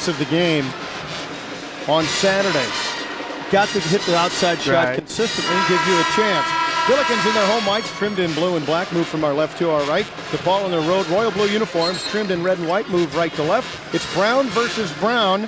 of the game on Saturday. Got to hit the outside shot consistently and give you a chance. Billikens in their home whites, trimmed in blue and black, move from our left to our right. Depaul in their road royal blue uniforms, trimmed in red and white, move right to left. It's Brown versus Brown.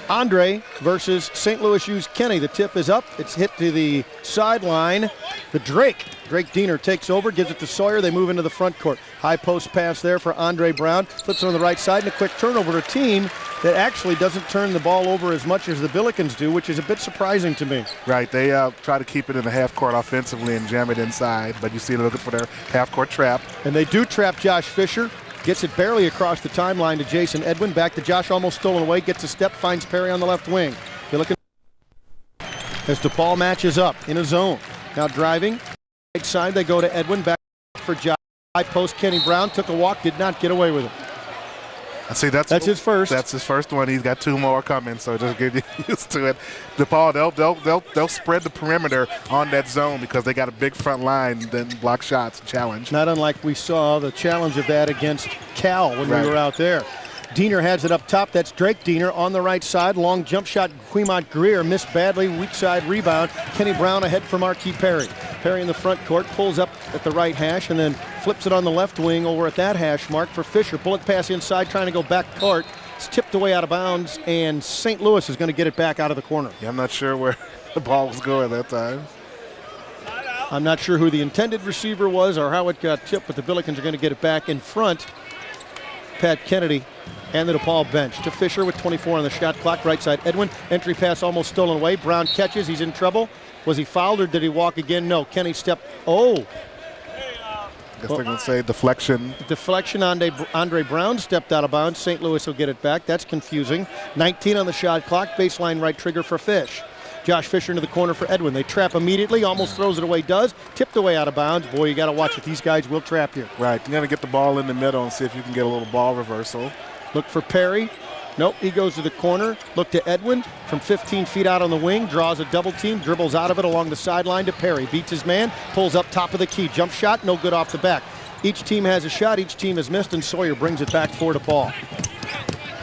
Andre versus St. Louis U's Kenny. The tip is up. It's hit to the sideline. The Drake Diener takes over, gives it to Sawyer. They move into the front court. High post pass there for Andre Brown. Flips it on the right side and a quick turnover to a team that actually doesn't turn the ball over as much as the Billikens do, which is a bit surprising to me. Right. They try to keep it in the half court offensively and jam it inside, but you see they're looking for their half court trap. And they do trap Josh Fisher. Gets it barely across the timeline to Jason Edwin. Back to Josh, almost stolen away. Gets a step, finds Perry on the left wing. You're looking as Depaul matches up in a zone. Now driving. Right side, they go to Edwin. Back for Josh. High post, Kenny Brown. Took a walk, did not get away with it. I see that's his first. That's his first one. He's got two more coming, so just get used to it. Depaul, they'll spread the perimeter on that zone because they got a big front line, then block shots, challenge. Not unlike we saw the challenge of that against Cal when we were out there. Diener has it up top. That's Drake Diener on the right side. Long jump shot. Quimont Greer missed badly. Weak side rebound. Kenny Brown ahead for Marquis Perry. Perry in the front court pulls up at the right hash and then flips it on the left wing over at that hash mark for Fisher. Bullet pass inside, trying to go back court. It's tipped away out of bounds, and St. Louis is going to get it back out of the corner. Yeah, I'm not sure where the ball was going that time. I'm not sure who the intended receiver was or how it got tipped, but the Billikens are going to get it back in front. Pat Kennedy and the DePaul bench to Fisher with 24 on the shot clock. Right side, Edwin. Entry pass almost stolen away. Brown catches. He's in trouble. Was he fouled or did he walk again? No. Kenny stepped. Oh. I guess they're going to say deflection. Deflection. Andre Brown stepped out of bounds. St. Louis will get it back. That's confusing. 19 on the shot clock. Baseline right trigger for Fish. Josh Fisher into the corner for Edwin. They trap immediately. Almost throws it away. Does. Tipped away out of bounds. Boy, you got to watch it. These guys will trap you. Right. You're going to get the ball in the middle and see if you can get a little ball reversal. Look for Perry. Nope, he goes to the corner. Look to Edwin from 15 feet out on the wing. Draws a double team. Dribbles out of it along the sideline to Perry. Beats his man. Pulls up top of the key. Jump shot. No good off the back. Each team has a shot. Each team has missed, and Sawyer brings it back for DePaul.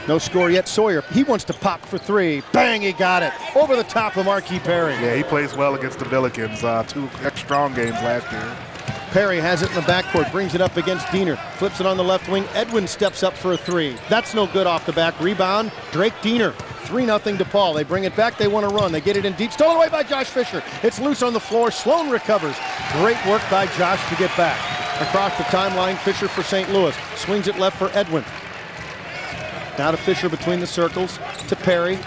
No score yet. Sawyer, he wants to pop for three. Bang, he got it. Over the top of Marquis Perry. Yeah, he plays well against the Billikens. Two strong games last year. Perry has it in the backcourt, brings it up against Diener, flips it on the left wing. Edwin steps up for a three. That's no good off the back. Rebound, Drake Diener. 3-0 DePaul. They bring it back. They want to run. They get it in deep. Stolen away by Josh Fisher. It's loose on the floor. Sloan recovers. Great work by Josh to get back. Across the timeline, Fisher for St. Louis. Swings it left for Edwin. Now to Fisher between the circles. To Perry.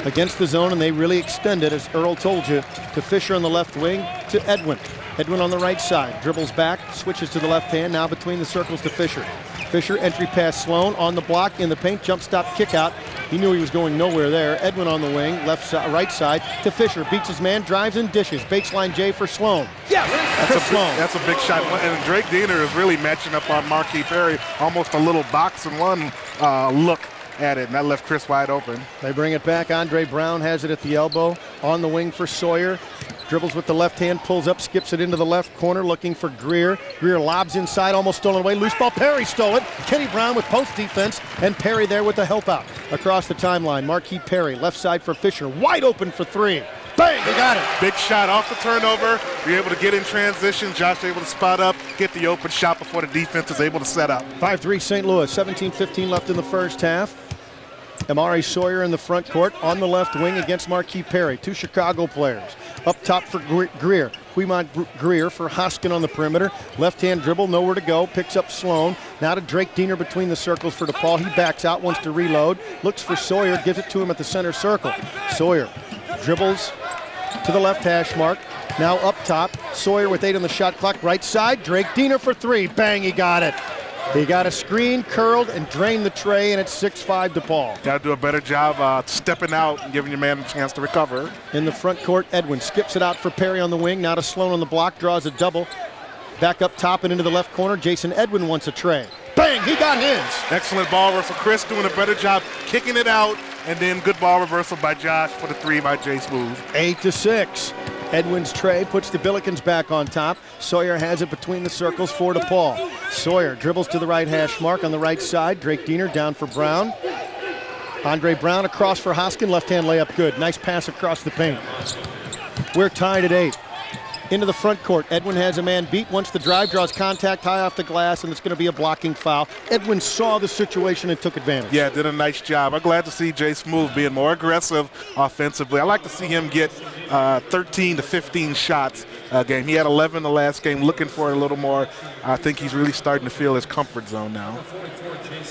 Against the zone, and they really extend it, as Earl told you, to Fisher on the left wing, to Edwin. Edwin on the right side, dribbles back, switches to the left hand, now between the circles to Fisher. Fisher, entry pass Sloan, on the block, in the paint, jump stop, kick out. He knew he was going nowhere there. Edwin on the wing, left side, right side, to Fisher, beats his man, drives and dishes. Baseline J for Sloan. Yes! That's a big shot. And Drake Diener is really matching up on Marquis Perry, almost a little box and one look at it, and that left Chris wide open. They bring it back. Andre Brown has it at the elbow, on the wing for Sawyer. Dribbles with the left hand, pulls up, skips it into the left corner, looking for Greer. Greer lobs inside, almost stolen away. Loose ball, Perry stole it. Kenny Brown with post defense, and Perry there with the help out. Across the timeline, Marquis Perry, left side for Fisher, wide open for three. Bang, they got it. Big shot off the turnover. You're able to get in transition. Josh able to spot up, get the open shot before the defense is able to set up. 5-3 St. Louis, 17-15 left in the first half. Amari Sawyer in the front court on the left wing against Marquis Perry. Two Chicago players. Up top for Greer. Quimont Greer for Hoskin on the perimeter. Left-hand dribble, nowhere to go. Picks up Sloan. Now to Drake Diener between the circles for DePaul. He backs out, wants to reload. Looks for Sawyer, gives it to him at the center circle. Sawyer dribbles to the left hash mark. Now up top. Sawyer with 8 on the shot clock. Right side. Drake Diener for three. Bang, he got it. He got a screen, curled, and drained the tray, and it's 6-5 DePaul. Got to do a better job stepping out and giving your man a chance to recover. In the front court, Edwin skips it out for Perry on the wing. Now to Sloan on the block, draws a double. Back up top and into the left corner. Jason Edwin wants a tray. Bang, he got his. Excellent ball reversal. Chris doing a better job kicking it out, and then good ball reversal by Josh for the three by Jay Smooth. 8-6. Edwin's tray puts the Billikens back on top. Sawyer has it between the circles for Depaul. Sawyer dribbles to the right hash mark on the right side. Drake Diener down for Brown. Andre Brown across for Hoskin. Left-hand layup good. Nice pass across the paint. We're tied at 8. Into the front court. Edwin has a man beat. Once the drive, draws contact high off the glass, and it's going to be a blocking foul. Edwin saw the situation and took advantage. Yeah, did a nice job. I'm glad to see Jay Smooth being more aggressive offensively. I like to see him get 13 to 15 shots a game. He had 11 the last game, looking for it a little more. I think he's really starting to feel his comfort zone now.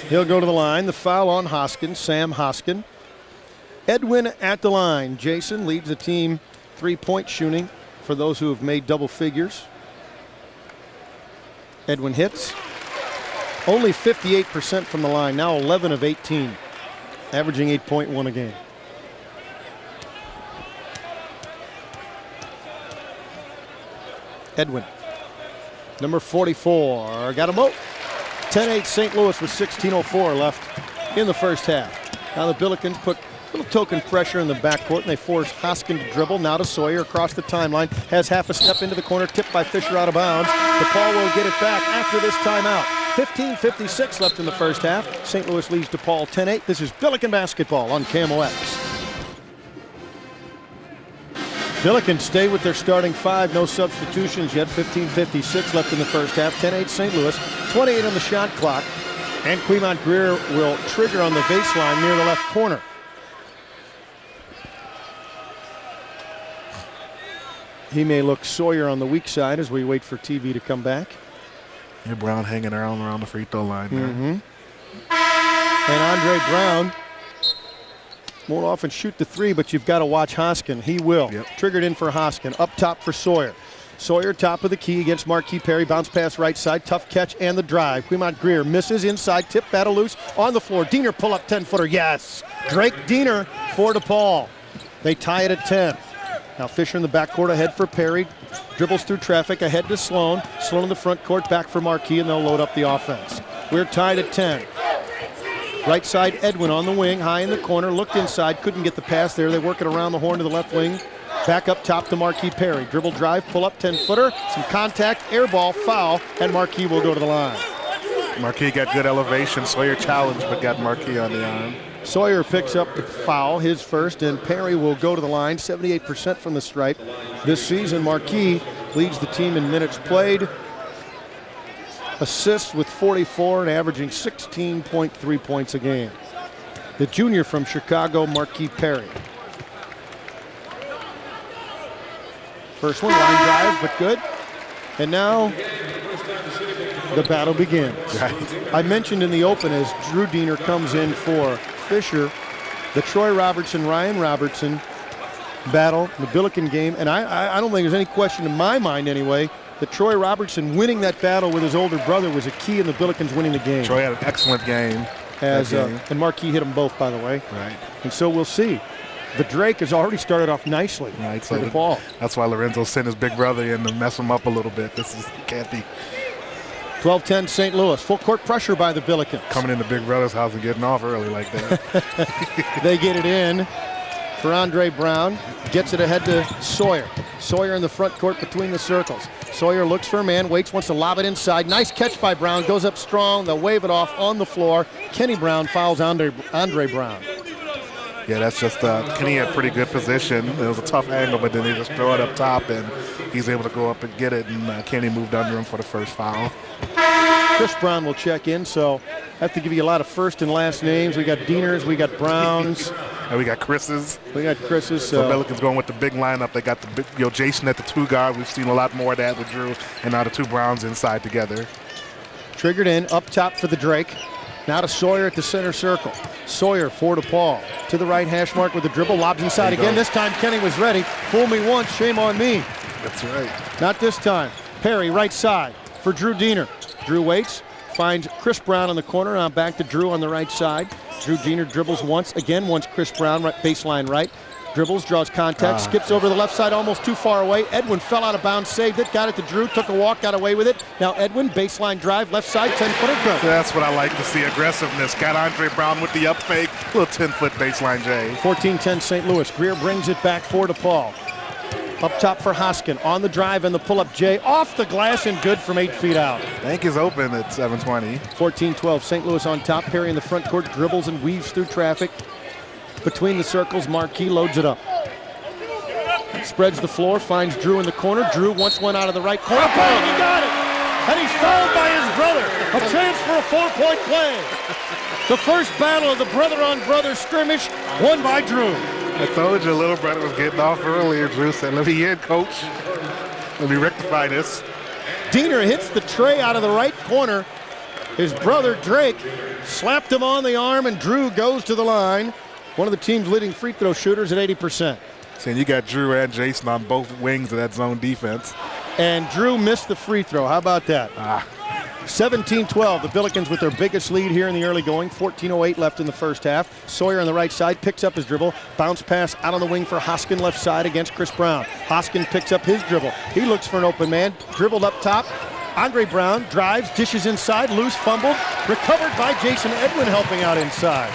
He'll go to the line. The foul on Hoskin, Sam Hoskin. Edwin at the line. Jason leads the team three-point shooting for those who have made double figures. Edwin hits. Only 58% from the line, now 11 of 18, averaging 8.1 a game. Edwin, number 44, got him out. 10-8 St. Louis with 16:04 left in the first half. Now the Billikens put a little token pressure in the backcourt, and they force Hoskin to dribble. Now to Sawyer across the timeline. Has half a step into the corner, tipped by Fisher out of bounds. Depaul will get it back after this timeout. 15:56 left in the first half. St. Louis leads Depaul 10-8. This is Billiken basketball on KMOX. Billikens stay with their starting 5. No substitutions yet. 15:56 left in the first half. 10-8 St. Louis. 28 on the shot clock. And Quemont Greer will trigger on the baseline near the left corner. He may look Sawyer on the weak side as we wait for TV to come back. Yeah, Brown hanging around the free throw line there. And Andre Brown won't often shoot the three, but you've got to watch Hoskin. He will. Yep. Triggered in for Hoskin. Up top for Sawyer. Sawyer top of the key against Marquis Perry. Bounce pass right side. Tough catch and the drive. Quemont Greer misses inside. Tip battle loose on the floor. Diener pull up 10-footer. Yes. Drake Diener for Depaul. They tie it at 10. Now Fisher in the backcourt ahead for Perry. Dribbles through traffic ahead to Sloan. Sloan in the front court back for Marquis, and they'll load up the offense. We're tied at 10. Right side Edwin on the wing, high in the corner. Looked inside, couldn't get the pass there. They work it around the horn to the left wing. Back up top to Marquis Perry. Dribble drive, pull up 10-footer. Some contact, air ball, foul, and Marquis will go to the line. Marquis got good elevation. Sawyer challenged, but got Marquis on the arm. Sawyer picks up the foul, his first, and Perry will go to the line, 78% from the stripe. This season, Marquis leads the team in minutes played, assists with 44 and averaging 16.3 points a game. The junior from Chicago, Marquis Perry. First one, line drive, but good. And now the battle begins. Right. I mentioned in the open as Drew Diener comes in for Fisher, the Troy Robertson, Ryan Robertson battle, the Billiken game, and I don't think there's any question in my mind anyway that Troy Robertson winning that battle with his older brother was a key in the Billikens winning the game. Troy had an excellent game. And Marquis hit them both, by the way. Right. And so we'll see. The Drake has already started off nicely Right. for So Depaul. that's why Lorenzo sent his big brother in to mess him up a little bit. Can't be 12-10 St. Louis. Full court pressure by the Billikens. coming into Big Brother's house and getting off early like that. They get it in for Andre Brown. Gets it ahead to Sawyer. Sawyer in the front court between the circles. Sawyer looks for a man, waits, wants to lob it inside. Nice catch by Brown. Goes up strong. They'll wave it off on the floor. Kenny Brown fouls Andre Brown. Yeah, that's just Kenny had pretty good position. It was a tough angle, but then they just throw it up top, and he's able to go up and get it, and Kenny moved under him for the first foul. Chris Brown will check in, so I have to give you a lot of first and last names. We got Dieners, we got Browns. And we got Chris's. We got Chris's. So Billikens going with the big lineup. They got the big, Jason at the 2 guard. We've seen a lot more of that with Drew, and now the 2 Browns inside together. Triggered in, up top for the Drake. Now to Sawyer at the center circle. Sawyer for Depaul. To the right hash mark with the dribble. Lobs inside again. This time Kenny was ready. Fool me once, shame on me. That's right. Not this time. Perry right side for Drew Diener. Drew waits. Finds Chris Brown in the corner. Now back to Drew on the right side. Drew Diener dribbles once. Again, once Chris Brown, right, baseline right. Dribbles, draws contact, skips over the left side, almost too far away. Edwin fell out of bounds, saved it, got it to Drew, took a walk, got away with it. Now Edwin, baseline drive, left side, 10-footer good. That's what I like to see, aggressiveness. Got Andre Brown with the up fake, little 10-foot baseline J. 14-10 St. Louis. Greer brings it back for Depaul. Up top for Hoskin. On the drive and the pull-up. Jay off the glass and good from 8 feet out. Bank is open at 7:20. 14-12. St. Louis on top. Perry in the front court dribbles and weaves through traffic. Between the circles, Marquis loads it up. Spreads the floor, finds Drew in the corner. Drew once went out of the right corner. Bang, he got it! And he's fouled by his brother. A chance for a 4-point play. The first battle of the brother-on-brother scrimmage won by Drew. I told you little brother was getting off earlier. Drew said, let me in, coach. Let me rectify this. Diener hits the tray out of the right corner. His brother, Drake, slapped him on the arm, and Drew goes to the line. One of the team's leading free throw shooters at 80%. And you got Drew and Jason on both wings of that zone defense. And Drew missed the free throw. How about that? 17-12, the Billikens with their biggest lead here in the early going. 14:08 left in the first half. Sawyer on the right side picks up his dribble. Bounce pass out on the wing for Hoskin left side against Chris Brown. Hoskin picks up his dribble. He looks for an open man. Dribbled up top. Andre Brown drives, dishes inside, loose, fumbled. Recovered by Jason Edwin helping out inside.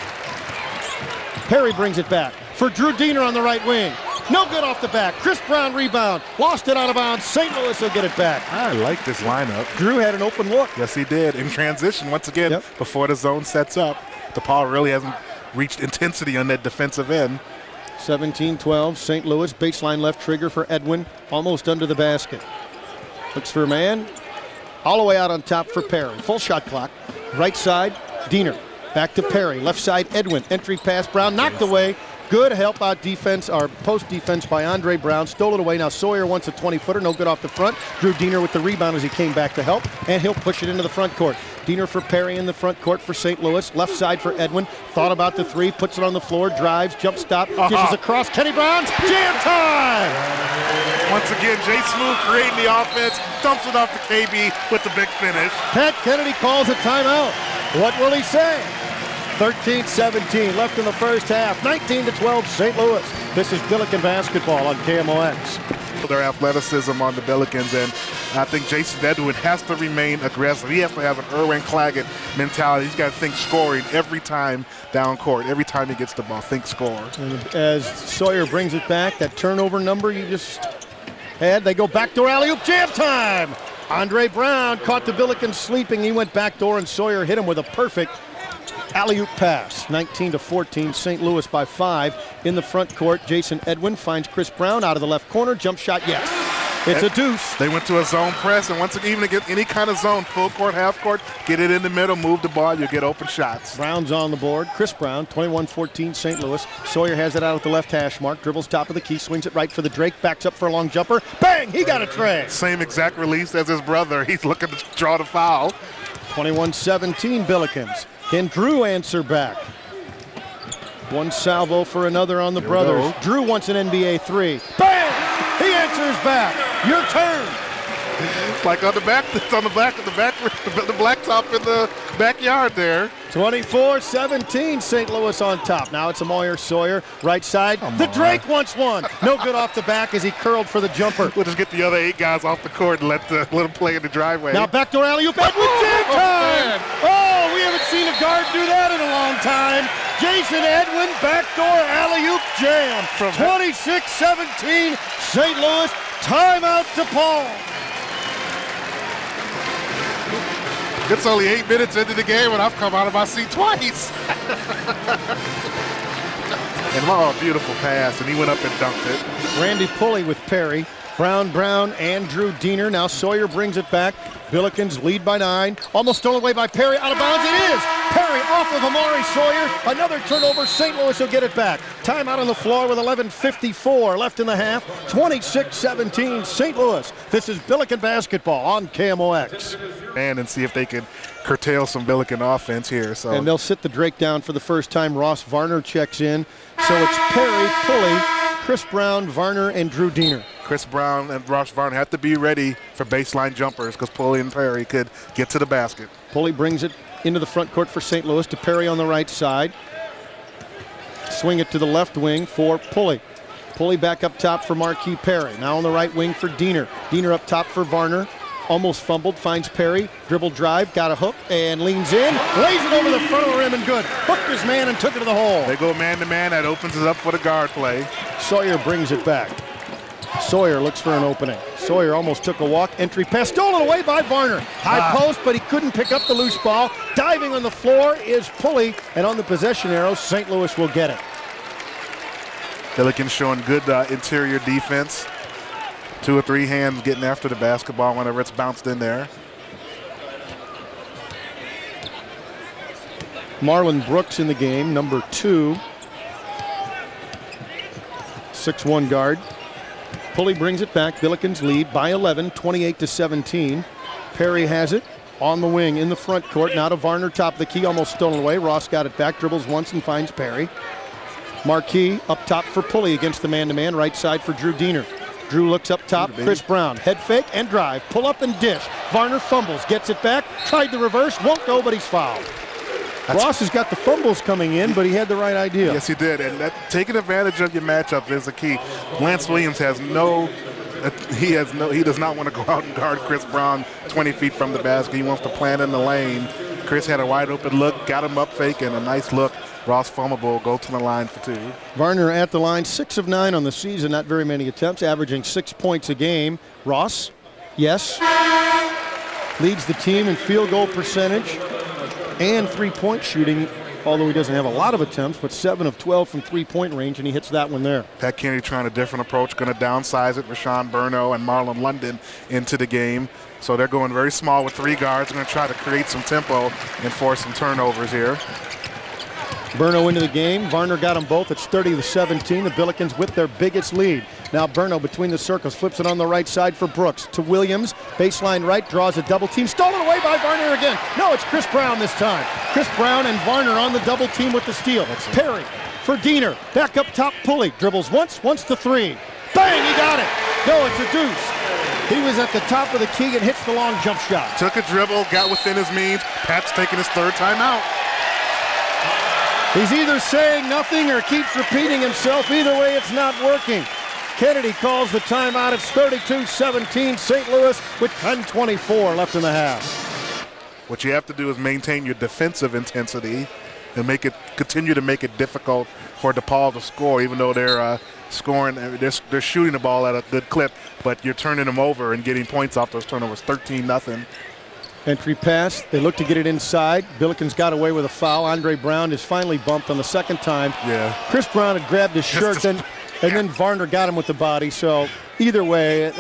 Perry brings it back for Drew Diener on the right wing. No good off the back. Chris Brown rebound. Lost it out of bounds. St. Louis will get it back. I like this lineup. Drew had an open look. Yes, he did. In transition, once again, before the zone sets up. Depaul really hasn't reached intensity on that defensive end. 17-12, St. Louis. Baseline left trigger for Edwin. Almost under the basket. Looks for a man. All the way out on top for Perry. Full shot clock. Right side, Diener. Back to Perry. Left side, Edwin. Entry pass, Brown knocked away. Good help out defense, or post defense by Andre Brown. Stole it away. Now Sawyer wants a 20-footer. No good off the front. Drew Diener with the rebound as he came back to help. And he'll push it into the front court. Diener for Perry in the front court for St. Louis. Left side for Edwin. Thought about the three. Puts it on the floor. Drives. Jump stop. Dishes across. Kenny Brown. Jam time! Once again, Jay Smooth creating the offense. Dumps it off to KB with the big finish. Pat Kennedy calls a timeout. What will he say? 13-17 left in the first half. 19-12 St. Louis. This is Billiken basketball on KMOX. Their athleticism on the Billikens, and I think Jason Edwin has to remain aggressive. He has to have an Erwin Claggett mentality. He's got to think scoring every time down court. Every time he gets the ball, think score. And as Sawyer brings it back, that turnover number you just had, they go backdoor alley-oop, jam time! Andre Brown caught the Billikens sleeping. He went backdoor, and Sawyer hit him with a perfect alley-oop pass. 19-14, St. Louis by 5. In the front court, Jason Edwin finds Chris Brown out of the left corner. Jump shot, yes. It's a deuce. They went to a zone press, and once again, even to get any kind of zone, full court, half court, get it in the middle, move the ball, you'll get open shots. Brown's on the board. Chris Brown, 21-14, St. Louis. Sawyer has it out at the left hash mark, dribbles top of the key, swings it right for the Drake, backs up for a long jumper. Bang! He got a tray. Same exact release as his brother. He's looking to draw the foul. 21-17, Billikens. Can Drew answer back? One salvo for another on the brothers. Drew wants an NBA three. Bang! He answers back. Your turn. It's like on the back. It's on the back of the blacktop in the backyard there. 24-17, St. Louis on top. Now it's a Moyer Sawyer, right side. The Drake wants one. No good off the back as he curled for the jumper. We'll just get the other 8 guys off the court and let him play in the driveway. Now backdoor alley-oop, Edwin jam time! Oh, we haven't seen a guard do that in a long time. Jason Edwin, backdoor alley-oop jam. 26-17, St. Louis, timeout Depaul. It's only 8 minutes into the game, and I've come out of my seat twice. And oh, beautiful pass, and he went up and dunked it. Randy Pulley with Perry. Brown, and Drew Diener. Now Sawyer brings it back. Billikens lead by 9. Almost stolen away by Perry. Out of bounds it is. Perry off of Amari Sawyer. Another turnover. St. Louis will get it back. Timeout on the floor with 11:54 left in the half. 26-17 St. Louis. This is Billiken basketball on KMOX. And see if they can curtail some Billiken offense here. So. And they'll sit the Drake down for the first time. Ross Varner checks in. So it's Perry, Pulley, Chris Brown, Varner, and Drew Diener. Chris Brown and Ross Varner have to be ready for baseline jumpers because Pulley and Perry could get to the basket. Pulley brings it into the front court for St. Louis to Perry on the right side. Swing it to the left wing for Pulley. Pulley back up top for Marquis Perry. Now on the right wing for Diener. Diener up top for Varner. Almost fumbled, finds Perry. Dribble drive, got a hook, and leans in. Lays it over the front of the rim and good. Hooked his man and took it to the hole. They go man-to-man. That opens it up for the guard play. Sawyer brings it back. Sawyer looks for an opening. Sawyer almost took a walk. Entry pass stolen away by Varner. High post, but he couldn't pick up the loose ball. Diving on the floor is Pulley, and on the possession arrow, St. Louis will get it. Billikens showing good interior defense. 2 or 3 hands getting after the basketball whenever it's bounced in there. Marlon Brooks in the game, number 2. 6'1" guard. Pulley brings it back. Billikens lead by 11, 28-17. Perry has it on the wing in the front court. Now to Varner, top of the key, almost stolen away. Ross got it back, dribbles once and finds Perry. Marquis up top for Pulley against the man-to-man, right side for Drew Diener. Drew looks up top, Chris Brown, head fake and drive, pull up and dish. Varner fumbles, gets it back, tried the reverse, won't go, but he's fouled. Ross has got the fumbles coming in, but he had the right idea. Yes, he did, and taking advantage of your matchup is the key. Lance Williams has he does not want to go out and guard Chris Brown 20 feet from the basket. He wants to plant in the lane. Chris had a wide open look, got him up fake, and a nice look. Ross fumbleable, go to the line for 2. Varner at the line, 6 of 9 on the season, not very many attempts, averaging 6 points a game. Ross, yes, leads the team in field goal percentage and 3-point shooting, although he doesn't have a lot of attempts, but 7 of 12 from 3-point range, and he hits that one there. Pat Kennedy trying a different approach, going to downsize it. Rashawn Burno and Marlon London into the game. So they're going very small with 3 guards. Going to try to create some tempo and force some turnovers here. Burno into the game. Varner got them both. It's 30-17. The Billikens with their biggest lead. Now Burno between the circles, flips it on the right side for Brooks. To Williams, baseline right, draws a double team. Stolen away by Varner again. No, it's Chris Brown this time. Chris Brown and Varner on the double team with the steal. Perry for Diener. Back up top, Pulley. Dribbles once to 3. Bang, he got it. No, it's a deuce. He was at the top of the key and hits the long jump shot. Took a dribble, got within his means. Pat's taking his 3rd timeout. He's either saying nothing or keeps repeating himself. Either way, it's not working. Kennedy calls the timeout. It's 32-17. St. Louis with 10:24 left in the half. What you have to do is maintain your defensive intensity and continue to make it difficult for Depaul to score, even though they're scoring, they're shooting the ball at a good clip, but you're turning them over and getting points off those turnovers. 13-0. Entry pass. They look to get it inside. Billikens got away with a foul. Andre Brown is finally bumped on the second time. Yeah. Chris Brown had grabbed his shirt, and then Varner got him with the body. So either way,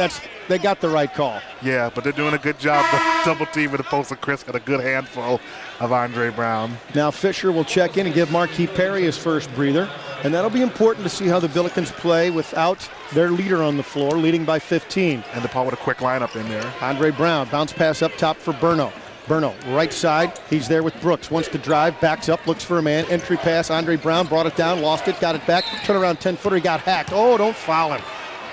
they got the right call. Yeah, but they're doing a good job double teaming the post, and Chris got a good handful of Andre Brown. Now Fisher will check in and give Marquis Perry his first breather. And that'll be important to see how the Billikens play without their leader on the floor, leading by 15. And Depaul with a quick lineup in there. Andre Brown, bounce pass up top for Burno. Burno, right side, he's there with Brooks. Wants to drive, backs up, looks for a man. Entry pass, Andre Brown brought it down, lost it, got it back. Turn around 10-footer, he got hacked. Oh, don't foul him.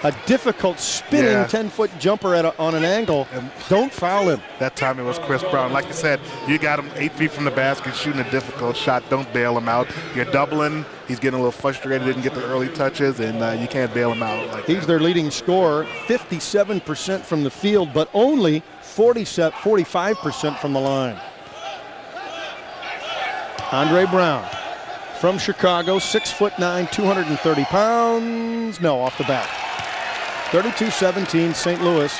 A difficult spinning 10-foot jumper on an angle. And don't foul him. That time it was Chris Brown. Like you said, you got him 8 feet from the basket, shooting a difficult shot. Don't bail him out. You're doubling. He's getting a little frustrated, didn't get the early touches, and you can't bail him out. He's their leading scorer, 57% from the field, but only 45% from the line. Andre Brown from Chicago, 6'9", 230 pounds. No, off the bat. 32-17, St. Louis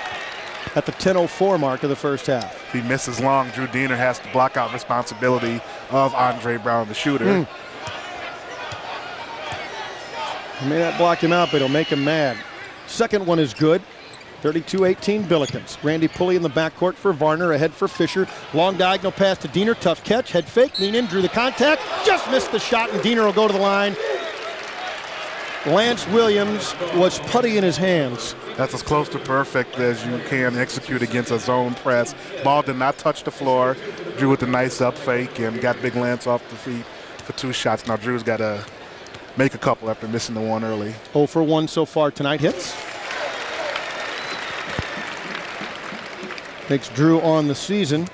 at the 10:04 mark of the first half. If he misses long, Drew Diener has to block out responsibility of Andre Brown, the shooter. He may not block him out, but it'll make him mad. Second one is good. 32-18 Billikens. Randy Pulley in the backcourt for Varner, ahead for Fisher. Long diagonal pass to Diener, tough catch, head fake, lean in, drew the contact, just missed the shot, and Diener will go to the line. Lance Williams was putty in his hands. That's as close to perfect as you can execute against a zone press. Ball did not touch the floor. Drew with a nice up fake and got Big Lance off the feet for 2 shots. Now Drew's got to make a couple after missing the one early. 0 for 1 so far tonight. Hits. Makes Drew on the season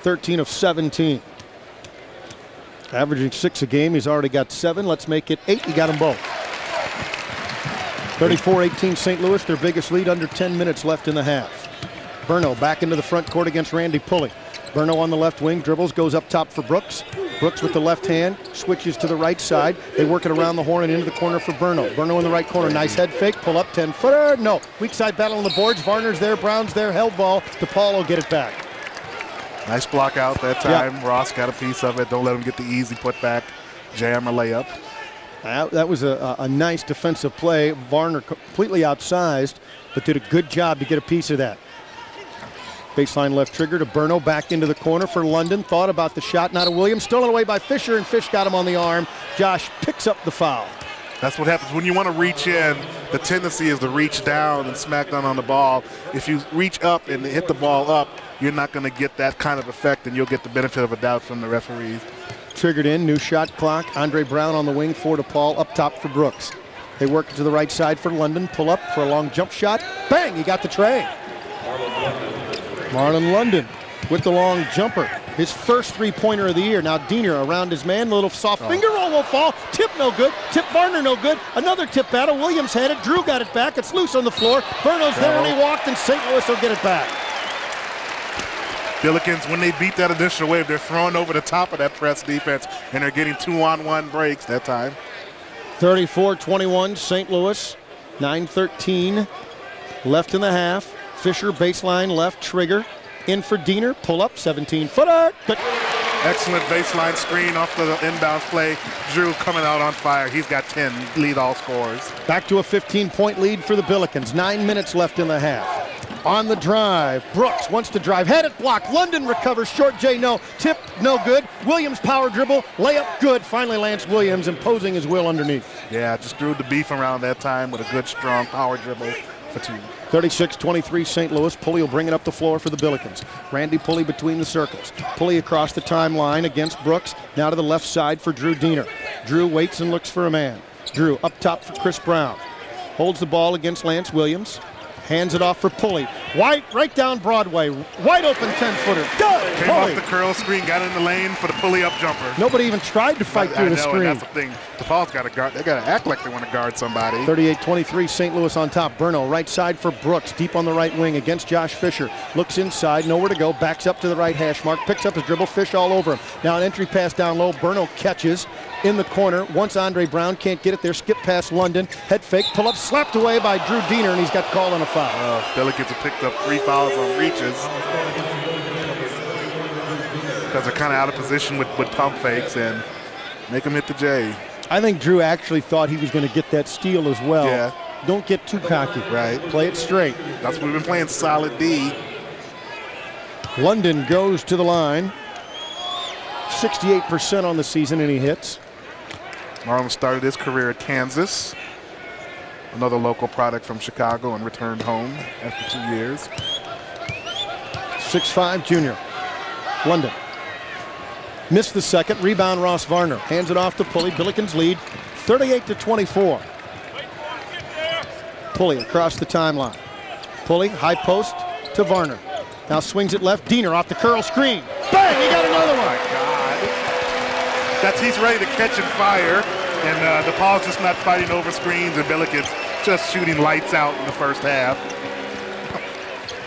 13 of 17. Averaging 6 a game. He's already got 7. Let's make it 8. He got them both. 34-18 St. Louis, their biggest lead, under 10 minutes left in the half. Burno back into the front court against Randy Pulley. Burno on the left wing, dribbles, goes up top for Brooks. Brooks with the left hand, switches to the right side. They work it around the horn and into the corner for Berno. Berno in the right corner, nice head fake, pull up, 10-footer, no. Weak side battle on the boards, Varner's there, Brown's there, held ball. Depaul will get it back. Nice block out that time. Yep. Ross got a piece of it. Don't let him get the easy putback, jam or layup. That was a nice defensive play. Varner completely outsized, but did a good job to get a piece of that. Baseline left trigger to Berno, back into the corner for London. Thought about the shot, not a Williams. Stolen away by Fisher, and Fish got him on the arm. Josh picks up the foul. That's what happens when you want to reach in. The tendency is to reach down and smack down on the ball. If you reach up and hit the ball up, you're not going to get that kind of effect, and you'll get the benefit of a doubt from the referees. Triggered in, new shot clock. Andre Brown on the wing for DePaul, up top for Brooks. They work to the right side for London, pull up for a long jump shot. Bang, he got the tray. Marlon London with the long jumper. His first three-pointer of the year. Now Diener around his man, little soft finger roll will fall. Tip no good, tip Varner no good. Another tip battle, Williams had it, Drew got it back. It's loose on the floor. Berno's there and he walked, and St. Louis will get it back. Billikens, when they beat that initial wave, they're throwing over the top of that press defense, and they're getting 2-on-1 breaks that time. 34-21, St. Louis. 9:13 left in the half. Fisher baseline left trigger. In for Diener, pull up, 17-footer. Good. Excellent baseline screen off the inbound play. Drew coming out on fire. He's got 10, lead all scorers. Back to a 15-point lead for the Billikens. 9 minutes left in the half. On the drive, Brooks wants to drive, had it blocked. London recovers, short J, no. Tip, no good. Williams power dribble, layup, good. Finally Lance Williams imposing his will underneath. Yeah, just threw the beef around that time with a good, strong power dribble for two. 36-23 St. Louis. Pulley will bring it up the floor for the Billikens. Randy Pulley between the circles. Pulley across the timeline against Brooks. Now to the left side for Drew Diener. Drew waits and looks for a man. Drew up top for Chris Brown. Holds the ball against Lance Williams. Hands it off for Pulley. White right down Broadway. Wide open 10-footer. Good. Came off the curl screen, got in the lane for the pulley up jumper. Nobody even tried to fight through the screen. And that's the thing. DePaul's got to guard. They got to act like they want to guard somebody. 38-23 St. Louis on top. Berno right side for Brooks. Deep on the right wing against Josh Fisher. Looks inside, nowhere to go. Backs up to the right hash mark. Picks up his dribble. Fish all over him. Now an entry pass down low. Berno catches in the corner. Once Andre Brown can't get it there. Skip past London. Head fake. Pull up. Slapped away by Drew Diener, and he's got called on a foul. Billikens have picked up 3 fouls on reaches because they're kind of out of position with pump fakes and make them hit the J. I think Drew actually thought he was going to get that steal as well. Yeah. Don't get too cocky. Right. Play it straight. That's what we've been playing, solid D. London goes to the line. 68% on the season, and he hits. Marlon started his career at Kansas, another local product from Chicago, and returned home after 2 years. 6'5" junior. London. Missed the second. Rebound Ross Varner. Hands it off to Pulley. Billikens lead 38-24. Pulley across the timeline. Pulley, high post to Varner. Now swings it left. Diener off the curl screen. Bang! He got another one. Oh my God. He's ready to catch and fire. And DePaul's just not fighting over screens, and Billikens just shooting lights out in the first half.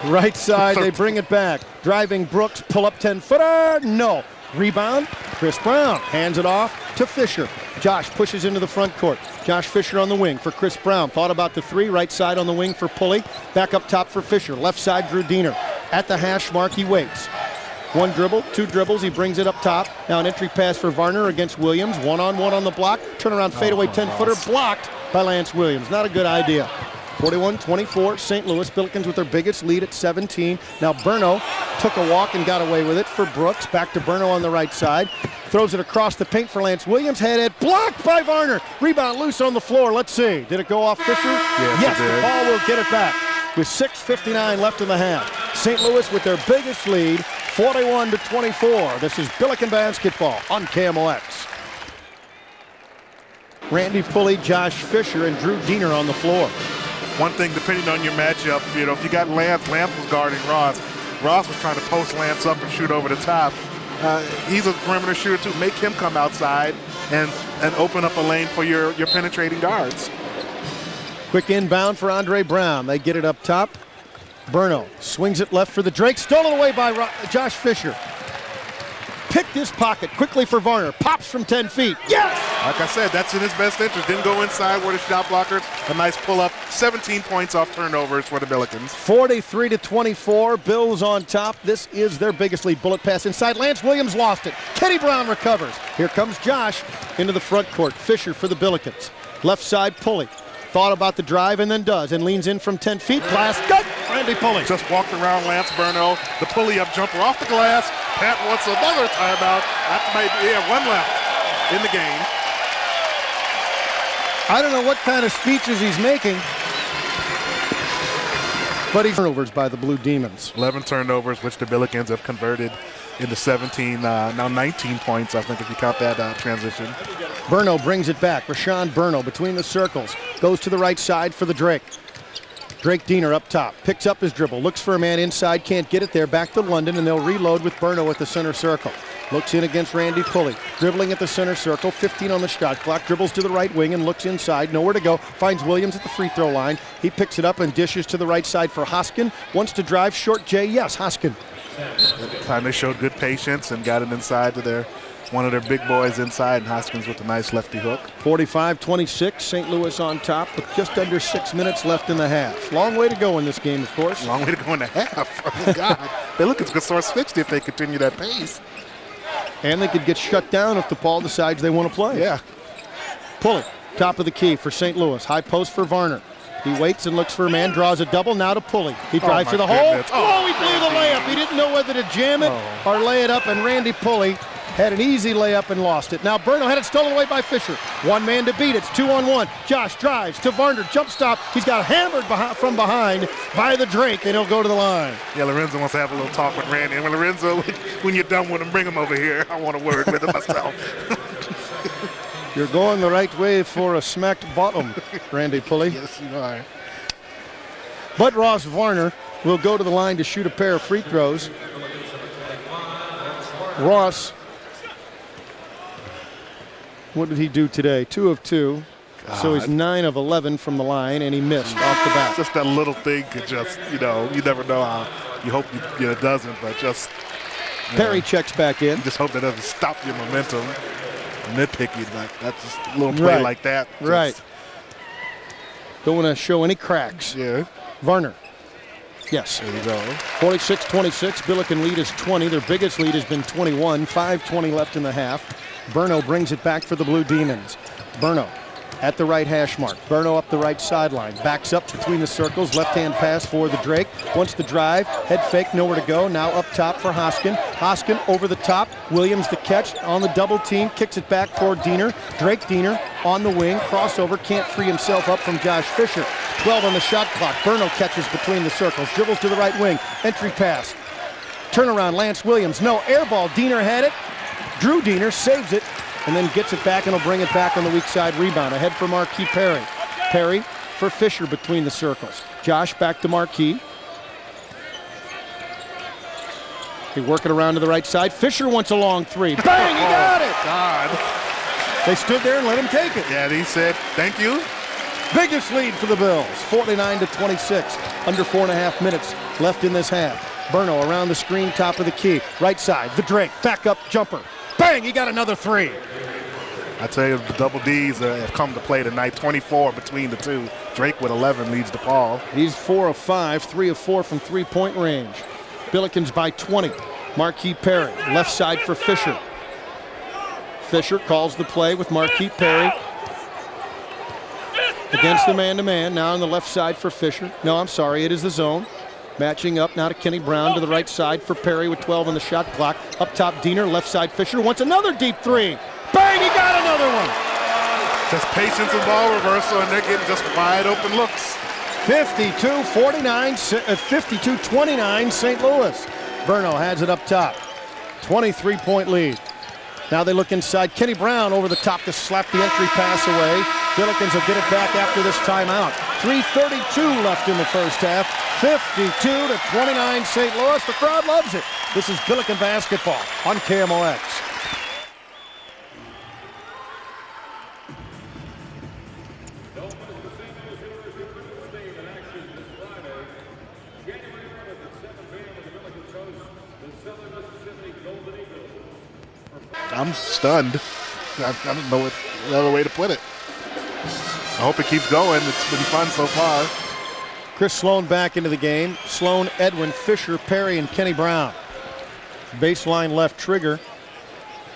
Right side, they bring it back. Driving Brooks, pull up 10-footer, no. Rebound, Chris Brown hands it off to Fisher. Josh pushes into the front court. Josh Fisher on the wing for Chris Brown. Thought about the three, right side on the wing for Pulley. Back up top for Fisher, left side Drew Diener. At the hash mark, he waits. One dribble, two dribbles, he brings it up top. Now an entry pass for Varner against Williams. One-on-one on the block. Turnaround fadeaway 10-footer blocked by Lance Williams. Not a good idea. 41-24, St. Louis. Billikens with their biggest lead at 17. Now Berno took a walk and got away with it for Brooks. Back to Berno on the right side. Throws it across the paint for Lance Williams. Headed, blocked by Varner. Rebound loose on the floor. Let's see. Did it go off Fisher? Yes, the ball will get it back. With 6:59 left in the half. St. Louis with their biggest lead, 41-24. This is Billiken basketball on KMOX. Randy Pulley, Josh Fisher, and Drew Diener on the floor. One thing, depending on your matchup, if you got Lance was guarding Ross. Ross was trying to post Lance up and shoot over the top. He's a perimeter shooter too. Make him come outside and open up a lane for your penetrating guards. Quick inbound for Andre Brown. They get it up top. Berno swings it left for the Drake. Stolen away by Josh Fisher. picked his pocket quickly for Varner. Pops from 10 feet. Yes! Like I said, that's in his best interest. Didn't go inside where the shot blockers. A nice pull-up. 17 points off turnovers for the Billikens. 43-24. Bills on top. This is their biggest lead. Bullet pass inside. Lance Williams lost it. Kenny Brown recovers. Here comes Josh into the front court. Fisher for the Billikens. Left side, Pulley. Thought about the drive and then does, and leans in from 10 feet. Glass, good! Randy Pulley. Just walked around Lance Burno. The pulley-up jumper off the glass. Pat wants another timeout. That might be, one left in the game. I don't know what kind of speeches he's making, but he's turnovers by the Blue Demons. 11 turnovers, which the Billikens have converted into 17, now 19 points, I think, if you count that transition. Burno brings it back. Rashawn Burno between the circles. Goes to the right side for the Drake. Drake Diener up top. Picks up his dribble. Looks for a man inside. Can't get it there. Back to London, and they'll reload with Burno at the center circle. Looks in against Randy Pulley. Dribbling at the center circle. 15 on the shot clock. Dribbles to the right wing and looks inside. Nowhere to go. Finds Williams at the free throw line. He picks it up and dishes to the right side for Hoskin. Wants to drive. Short J. Yes, Hoskin. Time they showed good patience and got it inside to one of their big boys inside, and Hoskins with a nice lefty hook. 45-26, St. Louis on top with just under 6 minutes left in the half. Long way to go in this game, of course. Long way to go in the half. Oh, God. They look at the source fixed if they continue that pace. And they could get shut down if DePaul decides they want to play. Yeah. Pulley, top of the key for St. Louis. High post for Varner. He waits and looks for a man, draws a double, now to Pulley. He drives to the hole. Oh, he blew the layup. He didn't know whether to jam it or lay it up, and Randy Pulley had an easy layup and lost it. Now Burno had it stolen away by Fisher. One man to beat. It's 2-on-1. Josh drives to Varner. Jump stop. He's got hammered from behind by the Drake, and he'll go to the line. Yeah, Lorenzo wants to have a little talk with Randy. And Lorenzo, when you're done with him, bring him over here. I want a word with him myself. You're going the right way for a smacked bottom, Randy Pulley. Yes, you are. But Ross Varner will go to the line to shoot a pair of free throws. Ross, what did he do today? 2 of 2. God. So he's 9 of 11 from the line, and he missed off the bat. Just that little thing could just, you never know how. You hope it doesn't, but just. Perry checks back in. You just hope that doesn't stop your momentum. Nitpicky, like that's just a little play like that. Right. Don't want to show any cracks. Yeah. Varner. Yes. There you go. 46-26. Billiken lead is 20. Their biggest lead has been 21. 5:20 left in the half. Burno brings it back for the Blue Demons. Burno at the right hash mark. Burno up the right sideline. Backs up between the circles. Left-hand pass for the Drake. Wants the drive. Head fake. Nowhere to go. Now up top for Hoskin. Hoskin over the top. Williams the catch on the double team. Kicks it back for Diener. Drake Diener on the wing. Crossover. Can't free himself up from Josh Fisher. 12 on the shot clock. Burno catches between the circles. Dribbles to the right wing. Entry pass. Turnaround. Lance Williams. No. Air ball. Diener had it. Drew Diener saves it, and then gets it back, and will bring it back on the weak side rebound. Ahead for Marquis Perry. Perry for Fisher between the circles. Josh back to Marquis. They work it around to the right side. Fisher wants a long three. Bang, he got it! God. They stood there and let him take it. Yeah, he said, thank you. Biggest lead for the Bills, 49-26. Under 4.5 minutes left in this half. Burno around the screen, top of the key. Right side, the Drake, back up jumper. Bang, he got another three. I tell you, the double Ds have come to play tonight. 24 between the two. Drake with 11 leads Depaul. He's 4 of 5, 3 of 4 from three-point range. Billikens by 20. Marquis Perry, left side for Fisher. Fisher calls the play with Marquis Perry. Against the man-to-man, now on the left side for Fisher. No, I'm sorry, it is the zone. Matching up now to Kenny Brown to the right side for Perry with 12 on the shot clock. Up top, Diener, left side Fisher wants another deep three. Bang, he got another one. Just patience and ball reversal, and they're getting just wide open looks. 52-29 St. Louis. Burno has it up top. 23-point lead. Now they look inside. Kenny Brown over the top to slap the entry pass away. Billikens will get it back after this timeout. 3:32 left in the first half. 52-29 St. Louis. The crowd loves it. This is Billiken basketball on KMOX. I'm stunned. I don't know what other way to put it. I hope it keeps going. It's been fun so far. Chris Sloan back into the game. Sloan, Edwin, Fisher, Perry, and Kenny Brown. Baseline left trigger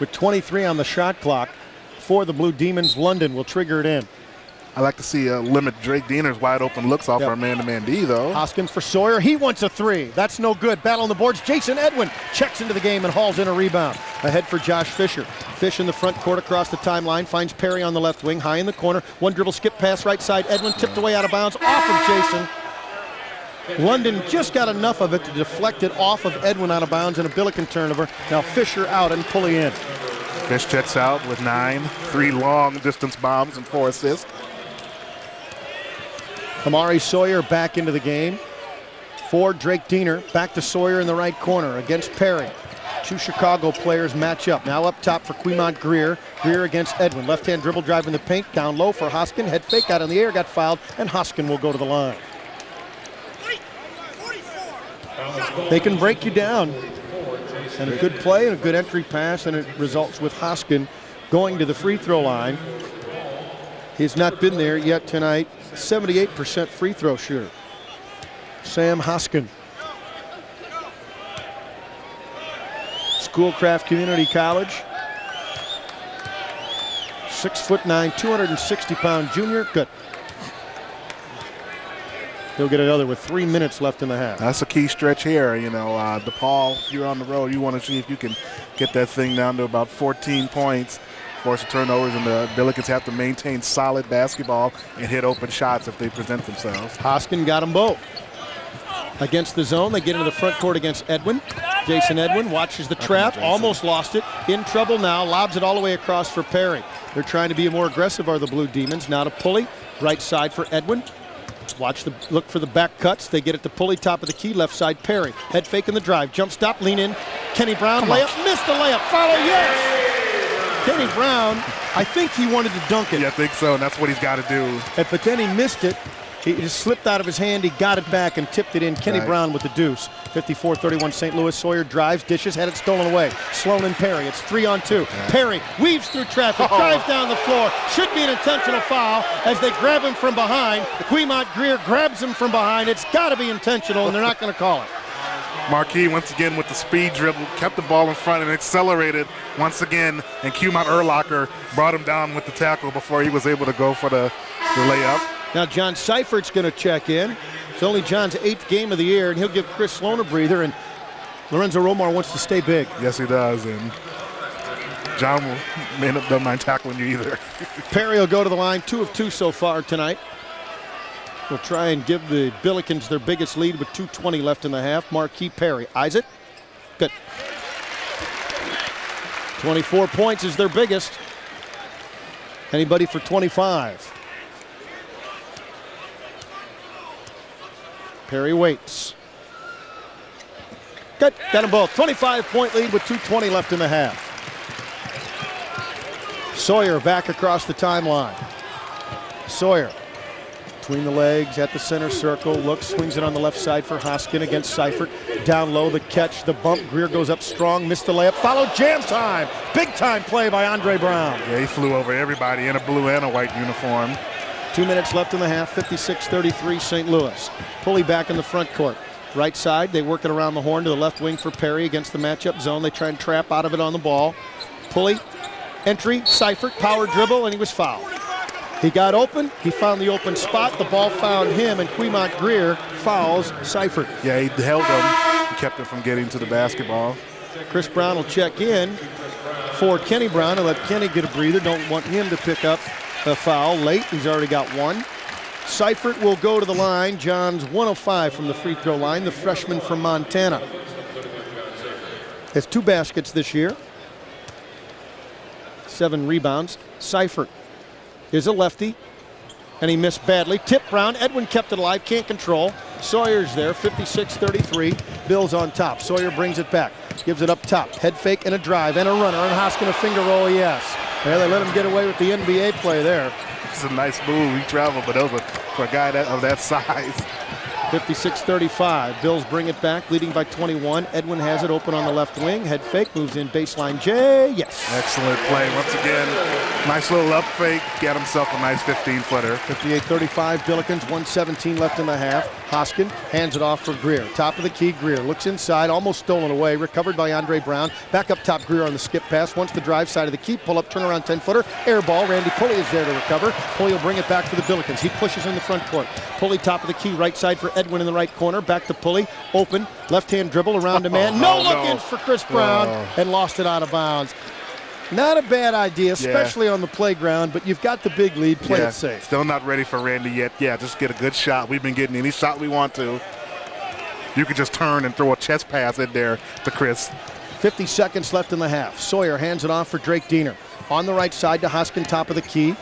with 23 on the shot clock for the Blue Demons. London will trigger it in. I like to see limit Drake Diener's wide open looks off our man-to-man D, though. Hoskins for Sawyer. He wants a three. That's no good. Battle on the boards. Jason Edwin checks into the game and hauls in a rebound. Ahead for Josh Fisher. Fish in the front court across the timeline. Finds Perry on the left wing. High in the corner. One dribble skip pass right side. Edwin tipped away out of bounds. Off of Jason. London just got enough of it to deflect it off of Edwin out of bounds and a Billiken turnover. Now Fisher out and Pulley in. Fish checks out with 9. 3 long distance bombs and 4 assists. Amari Sawyer back into the game for Drake Diener. Back to Sawyer in the right corner against Perry. 2 Chicago players match up. Now up top for Quemont Greer. Greer against Edwin. Left-hand dribble drive in the paint. Down low for Hoskin. Head fake out in the air. Got fouled. And Hoskin will go to the line. They can break you down. And a good play and a good entry pass. And it results with Hoskin going to the free throw line. He's not been there yet tonight. 78% free throw shooter. Sam Hoskin. Schoolcraft Community College. 6'9", 260-pound junior. Good. He'll get another with 3 minutes left in the half. That's a key stretch here. You know, Depaul, if you're on the road, you want to see if you can get that thing down to about 14 points. Force the turnovers, and the Billikens have to maintain solid basketball and hit open shots if they present themselves. Hoskin got them both. Against the zone, they get into the front court against Edwin. Jason Edwin watches the trap, almost lost it. In trouble now, lobs it all the way across for Perry. They're trying to be more aggressive, are the Blue Demons. Now to Pulley, right side for Edwin. Look for the back cuts. They get it to Pulley, top of the key, left side Perry. Head fake in the drive, jump stop, lean in. Kenny Brown, layup, missed the layup, follow, yes! Kenny Brown, I think he wanted to dunk it. Yeah, I think so, and that's what he's got to do. But then he missed it. He just slipped out of his hand. He got it back and tipped it in. Kenny Brown with the deuce. 54-31 St. Louis. Sawyer drives, dishes, had it stolen away. Sloan and Perry. It's 3-on-2. Perry weaves through traffic, drives down the floor. Should be an intentional foul as they grab him from behind. Quemont Greer grabs him from behind. It's got to be intentional, and they're not going to call it. Marquis once again with the speed dribble, kept the ball in front and accelerated once again, and Quemont Urlacher brought him down with the tackle before he was able to go for the layup. Now John Seifert's going to check in. It's only John's 8th game of the year, and he'll give Chris Sloan a breather, and Lorenzo Romar wants to stay big. Yes, he does, and John may not mind tackling you either. Perry will go to the line, 2 of 2 so far tonight. We'll try and give the Billikens their biggest lead with 2:20 left in the half. Marquis Perry eyes it. Good. 24 points is their biggest. Anybody for 25? Perry waits. Good. Got them both. 25-point lead with 2:20 left in the half. Sawyer back across the timeline. Sawyer. Between the legs at the center circle, looks, swings it on the left side for Hoskin against Seifert. Down low, the catch, the bump. Greer goes up strong, missed the layup. Followed, jam time. Big time play by Andre Brown. Yeah, he flew over everybody in a blue and a white uniform. 2 minutes left in the half, 56-33 St. Louis. Pulley back in the front court. Right side, they work it around the horn to the left wing for Perry against the matchup zone. They try and trap out of it on the ball. Pulley, entry, Seifert, power dribble, and he was fouled. He got open, he found the open spot, the ball found him, and Quemont Greer fouls Seifert. Yeah, he held him, he kept him from getting to the basketball. Chris Brown will check in for Kenny Brown and let Kenny get a breather. Don't want him to pick up a foul late. He's already got one. Seifert will go to the line. John's 105 from the free throw line, the freshman from Montana. Has 2 baskets this year. 7 rebounds. Seifert is a lefty, and he missed badly. Tip Brown, Edwin kept it alive, can't control. Sawyer's there, 56-33. Bills on top. Sawyer brings it back, gives it up top. Head fake and a drive and a runner, and Hoskin a finger roll, yes. Well, they let him get away with the NBA play there. It's a nice move, he traveled, but over for a guy of that size. 56-35. Bills bring it back, leading by 21. Edwin has it open on the left wing. Head fake, moves in baseline J. Yes. Excellent play. Once again, nice little up fake. Got himself a nice 15-footer. 58-35. Billikens, 1:17 left in the half. Hoskin hands it off for Greer. Top of the key, Greer looks inside, almost stolen away. Recovered by Andre Brown. Back up top, Greer on the skip pass. Wants the drive side of the key. Pull up, turn around 10-footer. Air ball. Randy Pulley is there to recover. Pulley will bring it back for the Billikens. He pushes in the front court. Pulley top of the key, right side for Edwin in the right corner. Back to Pulley. Open. Left-hand dribble around a man. No look-ins for Chris Brown. And lost it out of bounds. Not a bad idea, especially on the playground, but you've got the big lead. Play it safe. Still not ready for Randy yet. Yeah, just get a good shot. We've been getting any shot we want to. You could just turn and throw a chest pass in there to Chris. 50 seconds left in the half. Sawyer hands it off for Drake Diener. On the right side to Hoskin, top of the key.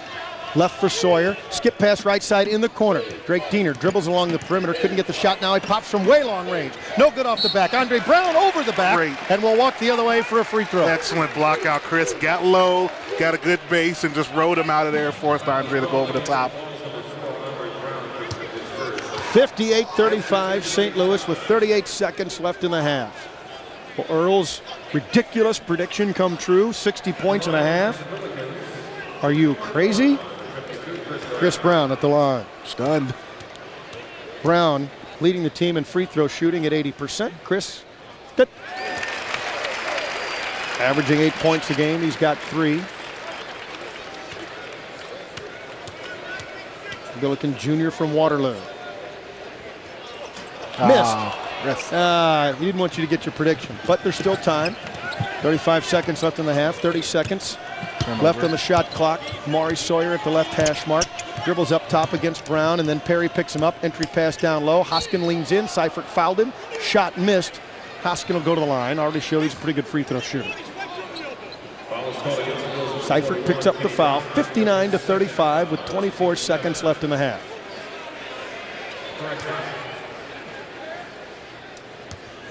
Left for Sawyer. Skip pass right side in the corner. Drake Diener dribbles along the perimeter. Couldn't get the shot. Now he pops from way long range. No good off the back. Andre Brown over the back. Great. And will walk the other way for a free throw. Excellent block out. Chris got low, got a good base, and just rode him out of there. Forced Andre to go over the top. 58-35. St. Louis with 38 seconds left in the half. Well, Earl's ridiculous prediction come true. 60 points and a half. Are you crazy? Chris Brown at the line. Stunned. Brown leading the team in free throw shooting at 80%. Chris, good. Averaging 8 points a game. He's got 3. Billiken Jr. from Waterloo. Missed. He didn't want you to get your prediction, but there's still time. 35 seconds left in the half. 30 seconds left on the shot clock. Maury Sawyer at the left hash mark. Dribbles up top against Brown, and then Perry picks him up. Entry pass down low. Hoskin leans in. Seifert fouled him. Shot missed. Hoskin will go to the line. Already showed he's a pretty good free throw shooter. Seifert picks up the foul. 59-35 with 24 seconds left in the half.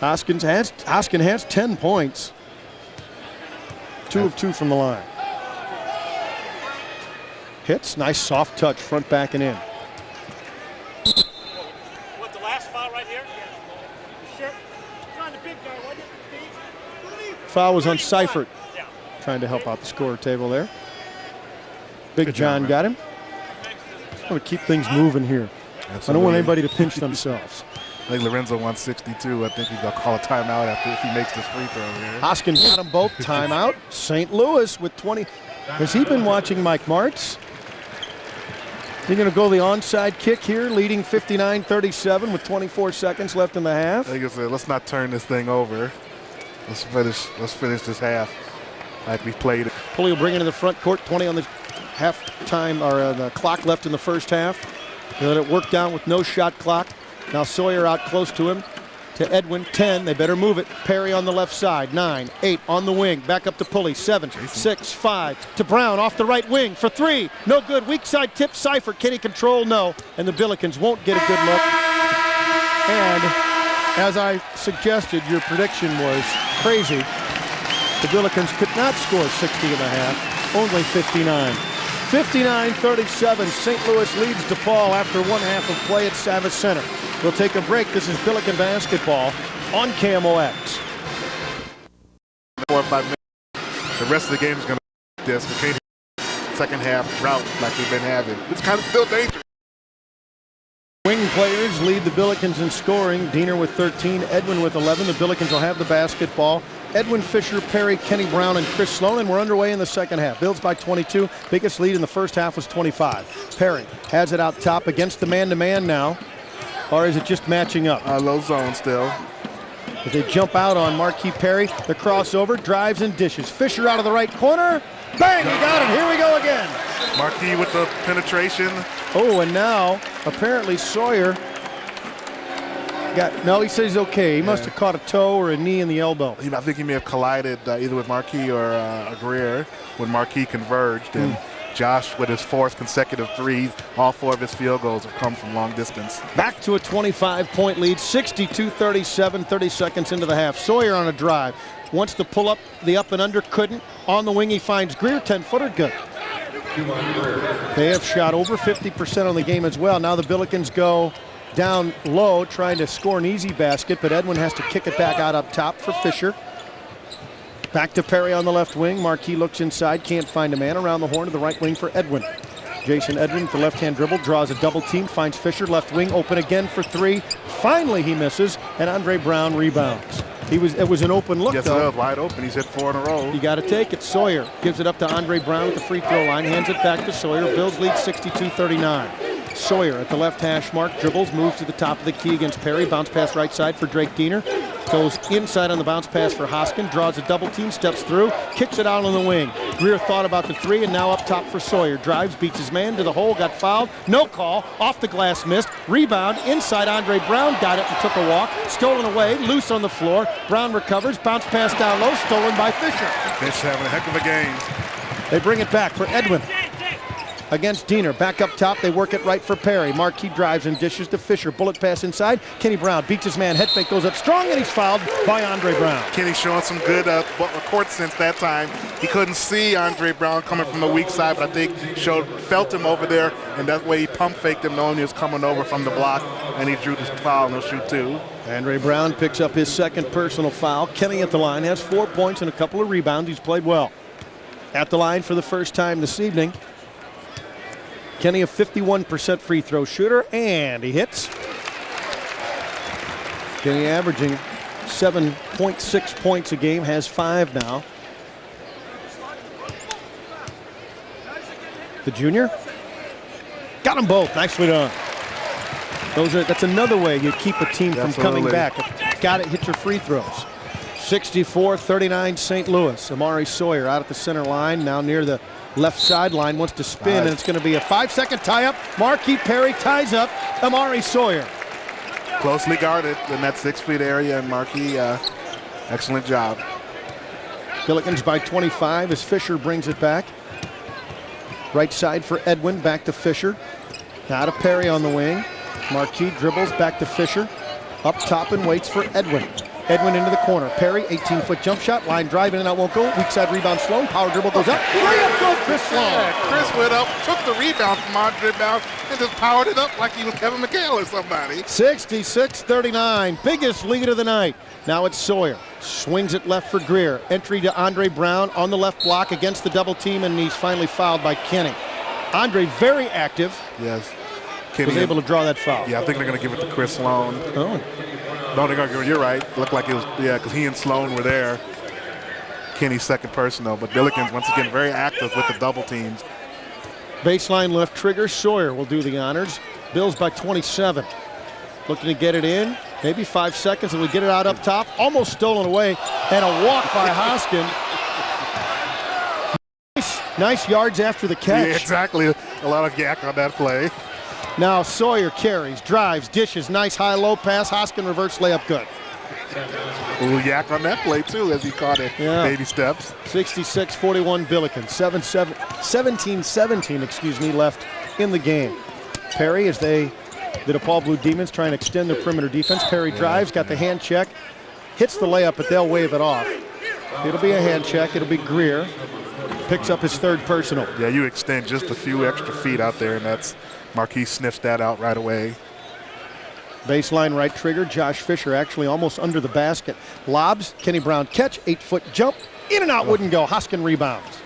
Hoskin has 10 points. 2 of 2 from the line. Hits, nice soft touch, front, back, and in. What, the last foul right here? Sure. On the big guy, wasn't it? Foul was on Seifert. Trying to help out the scorer table there. Big John got him. Just want to keep things moving here. Absolutely. I don't want anybody to pinch themselves. I think Lorenzo wants 62. I think he's going to call a timeout after if he makes this free throw here. Hoskin got them both. Timeout. St. Louis with 20. Has he been watching Mike Martz? Is he going to go the onside kick here, leading 59-37 with 24 seconds left in the half? Like I said, let's not turn this thing over. Let's finish this half like we played it. Pulley will bring it in the front court. 20 on the halftime or the clock left in the first half. They let it work down with no shot clock. Now Sawyer out close to him. To Edwin, 10. They better move it. Perry on the left side. 9, 8 on the wing. Back up to Pulley. 7, 6, 5. To Brown off the right wing for 3. No good. Weak side tip. Seifert. Can he control? No. And the Billikens won't get a good look. And as I suggested, your prediction was crazy. The Billikens could not score 60 and a half. Only 59. 59-37. St. Louis leads DePaul after 1 half of play at Savas Center. We'll take a break. This is Billiken basketball on KMOX. 4 or 5 minutes. The rest of the game is going to be this. We can't have second half drought like we've been having. It's kind of still dangerous. Wing players lead the Billikens in scoring. Diener with 13, Edwin with 11. The Billikens will have the basketball. Edwin Fisher, Perry, Kenny Brown, and Chris Sloan, and we're underway in the second half. Bills by 22. Biggest lead in the first half was 25. Perry has it out top against the man-to-man now. Or is it just matching up? Low zone still. As they jump out on Marquis Perry, the crossover, drives and dishes. Fisher out of the right corner. Bang, he got it. Here we go again. Marquis with the penetration. Oh, and now apparently Sawyer no, he says he's okay. He must have caught a toe or a knee in the elbow. I think he may have collided either with Marquis or Greer when Marquis converged. And Josh with his 4th consecutive 3. All 4 of his field goals have come from long distance. Back to a 25-point lead, 62-37, 30 seconds into the half. Sawyer on a drive. Wants to pull up the up and under, couldn't. On the wing he finds Greer, 10-footer, good. They have shot over 50% on the game as well. Now the Billikens go down low, trying to score an easy basket, but Edwin has to kick it back out up top for Fisher. Back to Perry on the left wing. Marquis looks inside, can't find a man. Around the horn to the right wing for Edwin. Jason Edwin with the left-hand dribble, draws a double team, finds Fisher, left wing, open again for three. Finally he misses, and Andre Brown rebounds. It was an open look, yes, though. Yes, it was wide open. He's hit 4 in a row. You got to take it. Sawyer gives it up to Andre Brown at the free throw line, hands it back to Sawyer. Bills lead 62-39. Sawyer at the left hash mark, dribbles, moves to the top of the key against Perry. Bounce pass right side for Drake Diener. Goes inside on the bounce pass for Hoskin. Draws a double team, steps through, kicks it out on the wing. Greer thought about the three, and now up top for Sawyer. Drives, beats his man to the hole, got fouled. No call. Off the glass, missed. Rebound inside. Andre Brown got it and took a walk. Stolen away, loose on the floor. Brown recovers. Bounce pass down low, stolen by Fisher. Fish having a heck of a game. They bring it back for Edwin. Against Diener, back up top, they work it right for Perry. Marquis drives and dishes to Fisher. Bullet pass inside. Kenny Brown beats his man. Head fake goes up strong, and he's fouled by Andre Brown. Kenny showing some good court sense that time. He couldn't see Andre Brown coming from the weak side, but I think felt him over there, and that way he pump faked him knowing he was coming over from the block, and he drew this foul, and he'll shoot 2. Andre Brown picks up his second personal foul. Kenny at the line has 4 points and a couple of rebounds. He's played well. At the line for the first time this evening, Kenny, a 51% free throw shooter, and he hits. Kenny averaging 7.6 points a game, has 5 now. The junior got them both. Nicely done. That's another way you keep a team from coming back. Got it, hit your free throws. 64-39 St. Louis. Amari Sawyer out at the center line, now near the left sideline, wants to spin, and it's going to be a 5-second tie-up. Marquis Perry ties up Amari Sawyer. Closely guarded in that 6 feet area, and Marquis, excellent job. Billikens by 25 as Fisher brings it back. Right side for Edwin, back to Fisher. Now to Perry on the wing. Marquis dribbles back to Fisher. Up top and waits for Edwin. Edwin into the corner. Perry, 18-foot jump shot. Line drive in and out, won't go. Weak side rebound, Sloan. Power dribble goes up. Layup good, Chris Sloan. Yeah, Chris went up, took the rebound from Andre Brown, and just powered it up like he was Kevin McHale or somebody. 66-39, biggest lead of the night. Now it's Sawyer. Swings it left for Greer. Entry to Andre Brown on the left block against the double team, and he's finally fouled by Kenny. Andre very active. Yes. Kenny was able to draw that foul. Yeah, I think they're going to give it to Chris Sloan. Oh. No, they're going to give it. You're right. It looked like it was, yeah, because he and Sloan were there. Kenny's second person, though. But Billikens, once again, very active with the double teams. Baseline left trigger. Sawyer will do the honors. Bills by 27. Looking to get it in. Maybe 5 seconds, and we get it out up top. Almost stolen away. And a walk by Hoskin. Nice yards after the catch. Yeah, exactly. A lot of yak on that play. Now Sawyer carries, drives, dishes, nice high-low pass. Hoskin reverse layup good. A little yak on that play, too, as he caught it. Yeah. Baby steps. 66-41 Billikens. 17-17 left in the game. Perry, as the DePaul Blue Demons try and extend their perimeter defense. Perry drives, got the hand check, hits the layup, but they'll wave it off. It'll be a hand check. It'll be Greer. Picks up his third personal. Yeah, you extend just a few extra feet out there, and that's Marquis sniffs that out right away. Baseline right trigger. Josh Fisher actually almost under the basket. Lobs. Kenny Brown catch. 8-foot jump. In and out, wouldn't go. Hoskin rebounds.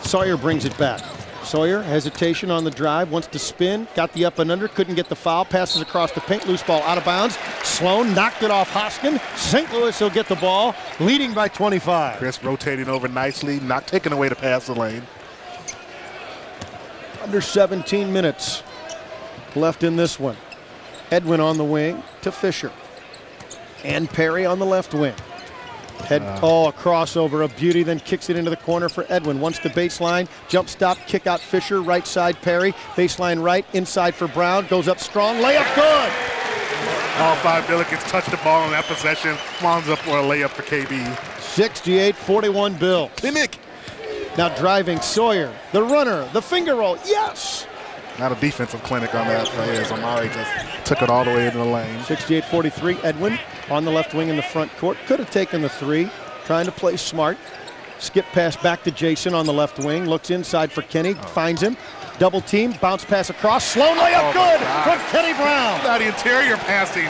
Sawyer brings it back. Sawyer, hesitation on the drive, wants to spin. Got the up and under, couldn't get the foul. Passes across the paint. Loose ball out of bounds. Sloan knocked it off Hoskin. St. Louis will get the ball, leading by 25. Chris rotating over nicely, not taking away the pass lane. Under 17 minutes left in this one. Edwin on the wing to Fisher. And Perry on the left wing. A crossover, a beauty, then kicks it into the corner for Edwin. Once the baseline, jump stop, kick out Fisher, right side Perry. Baseline right, inside for Brown, goes up strong, layup good! All 5 Billikens touch the ball in that possession, winds up for a layup for KB. 68-41 Bills. Hey, Nick. Now driving Sawyer, the runner, the finger roll, yes! Not a defensive clinic on that play as Amari just took it all the way into the lane. 68-43, Edwin on the left wing in the front court. Could have taken the three, trying to play smart. Skip pass back to Jason on the left wing, looks inside for Kenny, finds him. Double team, bounce pass across, Sloan layup, good from Kenny Brown. Now the interior passing,